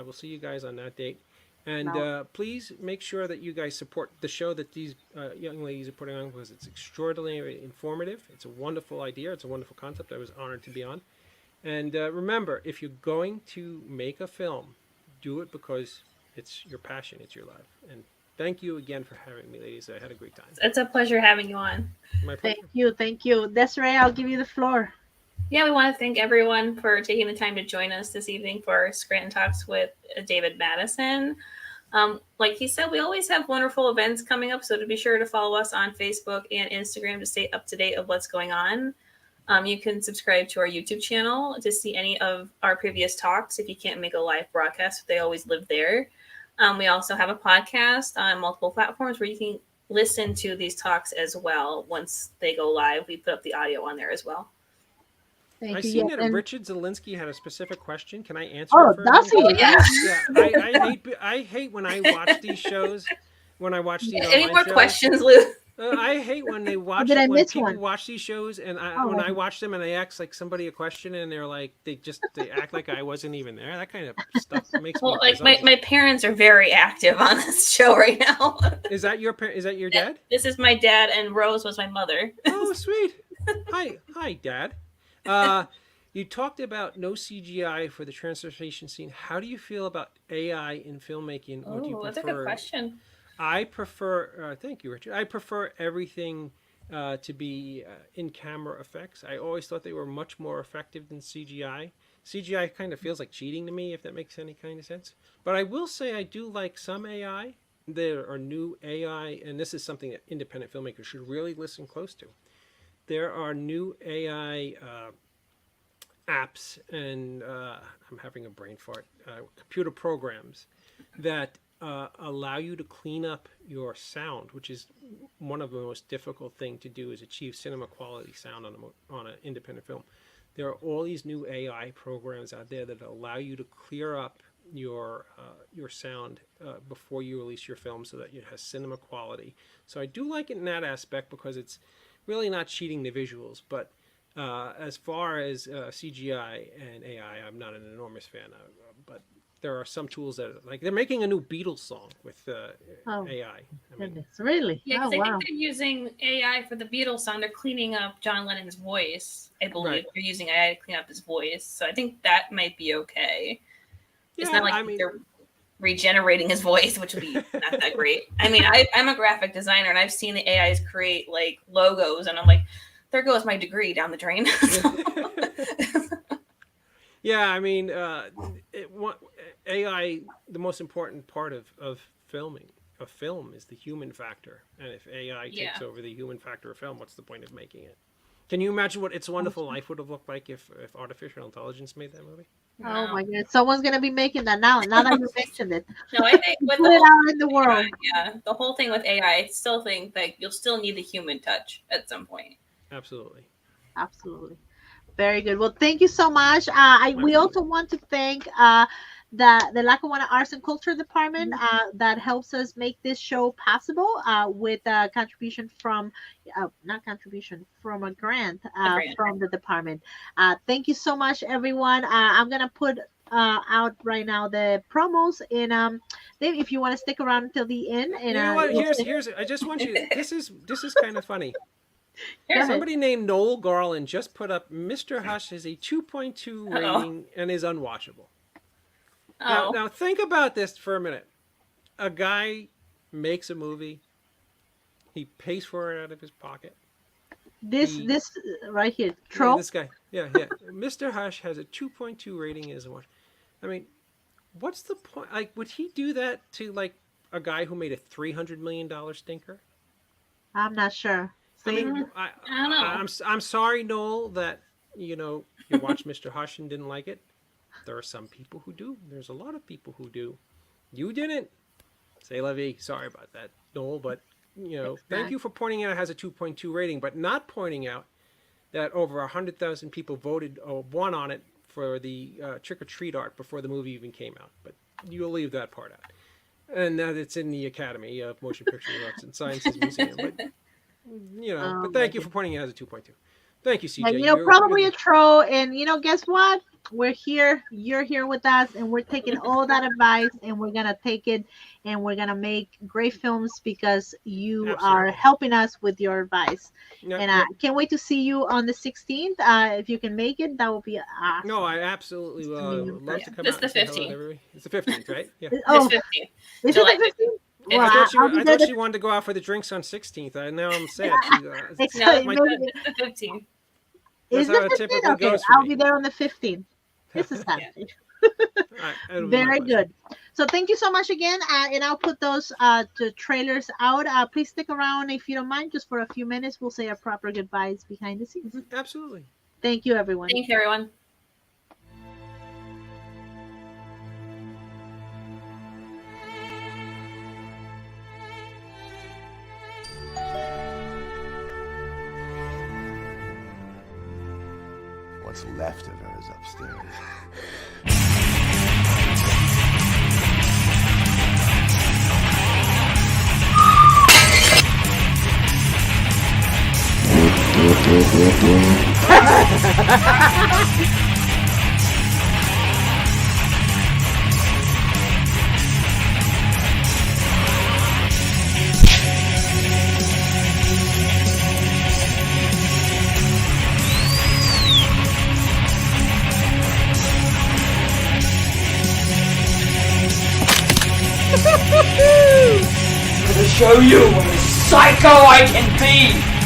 will see you guys on that date. And please make sure that you guys support the show that these young ladies are putting on, because it's extraordinarily informative. It's a wonderful idea. It's a wonderful concept. I was honored to be on. And remember, if you're going to make a film, do it because it's your passion, it's your love. And thank you again for having me, ladies. I had a great time. It's a pleasure having you on. My pleasure. Thank you. Desiree, I'll give you the floor. Yeah, we want to thank everyone for taking the time to join us this evening for Scranton Talks with David Madison. Like he said, we always have wonderful events coming up, so to be sure to follow us on Facebook and Instagram to stay up to date of what's going on. You can subscribe to our YouTube channel to see any of our previous talks. If you can't make a live broadcast, they always live there. We also have a podcast on multiple platforms where you can listen to these talks as well. Once they go live, we put up the audio on there as well. I seen that Richard Zielinski had a specific question. Can I answer it for does he? Yeah. I hate when I watch these shows. When I watch these any more shows, questions, Lou? I hate when they watch watch these shows, and when I watch them and they ask like somebody a question and they're like they act like I wasn't even there. That kind of stuff makes me like my parents are very active on this show right now. Is that your dad? This is my dad, and Rose was my mother. Oh, sweet. Hi, Dad. You talked about no CGI for the transportation scene. How do you feel about AI in filmmaking? What do you Oh, prefer? that's a good question. I prefer. Thank you, Richard. I prefer everything to be in-camera effects. I always thought they were much more effective than CGI. CGI kind of feels like cheating to me, if that makes any kind of sense. But I will say I do like some AI. There are new AI, and this is something that independent filmmakers should really listen close to. There are new AI apps, and I'm having a brain fart, computer programs that allow you to clean up your sound, which is one of the most difficult thing to do, is achieve cinema quality sound on an independent film. There are all these new AI programs out there that allow you to clear up your sound before you release your film so that it has cinema quality. So I do like it in that aspect because it's really not cheating the visuals. But as far as CGI and AI, I'm not an enormous fan of. But there are some tools that, like, they're making a new Beatles song with AI. Goodness, really? Yeah, Oh, because I wow. think they're using AI for the Beatles song. They're cleaning up John Lennon's voice. I believe Right. they're using AI to clean up his voice. So I think that might be okay. It's Yeah, not like I mean- they're regenerating his voice, which would be not that great. I mean, I'm a graphic designer, and I've seen the AIs create like logos, and I'm like, there goes my degree down the drain. Yeah, I mean, AI, the most important part of filming a film is the human factor. And if AI takes over the human factor of film, what's the point of making it? Can you imagine what It's a Wonderful Life would have looked like if artificial intelligence made that movie? Oh my goodness. Someone's going to be making that now. Now that you mentioned it. No, I think with Put the it whole, out in the world. yeah, the whole thing with AI, I still think that you'll still need the human touch at some point. Absolutely. Absolutely. Very good. Well, thank you so much. We also want to thank the Lackawanna Arts and Culture Department that helps us make this show possible with a contribution from, from a grant from the department. Thank you so much, everyone. I'm going to put out right now the promos in Dave, if you want to stick around until the end. And, You know what? Here's. I just want you. This is kind of funny. Somebody named Noel Garland just put up Mr. Hush is a 2.2 rating and is unwatchable. Now think about this for a minute. A guy makes a movie. He pays for it out of his pocket. This right here, Yeah, trope. this guy. Yeah. Mr. Hush has a 2.2 rating and is unwatchable. I mean, what's the point? Like, would he do that to like a guy who made a $300 million stinker? I'm not sure. I mean, I don't know. I'm sorry, Noel, that you watched Mr. Hush and didn't like it. There are some people who do. There's a lot of people who do. You didn't. Say la vie. Sorry about that, Noel. But thank you for pointing out it has a 2.2 rating, but not pointing out that over 100,000 people voted or won on it for the trick or treat art before the movie even came out. But you'll leave that part out. And that it's in the Academy of Motion Picture Arts and Sciences Museum. But but thank you for pointing out as a 2.2. Thank you, CJ. And, probably a troll. And guess what? We're here. You're here with us, and we're taking all that advice, and we're gonna take it, and we're gonna make great films because you are helping us with your advice. And I can't wait to see you on the 16th. If you can make it, that will be awesome. No, I absolutely would love to come It's out. The and say hello to 15th. everybody. It's the 15th, right? Yeah. Oh, It's 15th. Is July it the 15th? Well, I I'll thought be she wanted to go out for the drinks on 16th. Now I'm sad. No, Maybe- it's the 15th. Is That's how the it 15th? typically Okay, goes for I'll me. be there on the 15th. This is Saturday. It'll be my Very pleasure. good. So thank you so much again, and I'll put those the trailers out. Please stick around if you don't mind, just for a few minutes. We'll say our proper goodbyes behind the scenes. Absolutely. Thank you, everyone. Thanks, everyone. What's left of her is upstairs. show you what a psycho I can be!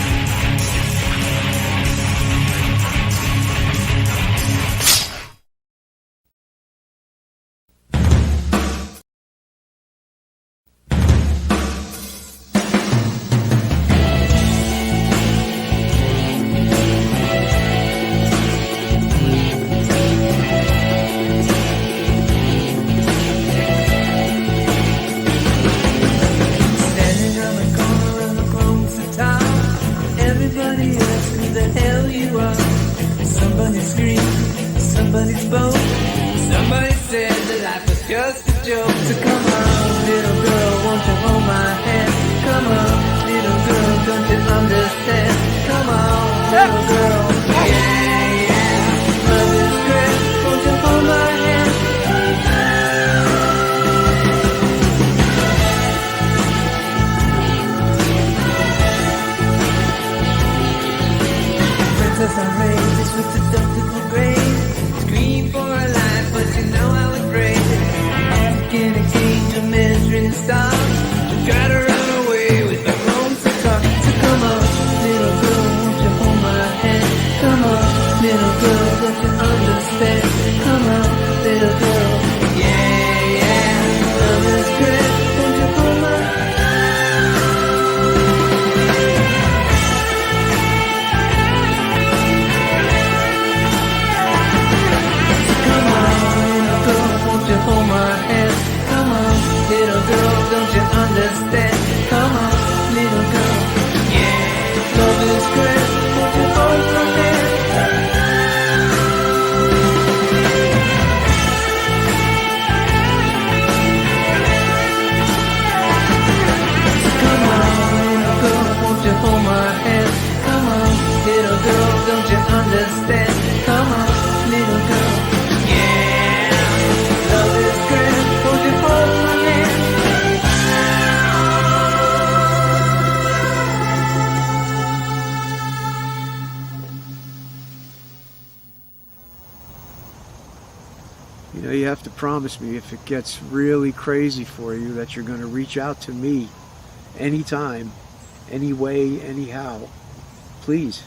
You know, you have to promise me if it gets really crazy for you that you're going to reach out to me anytime, any way, anyhow. Please.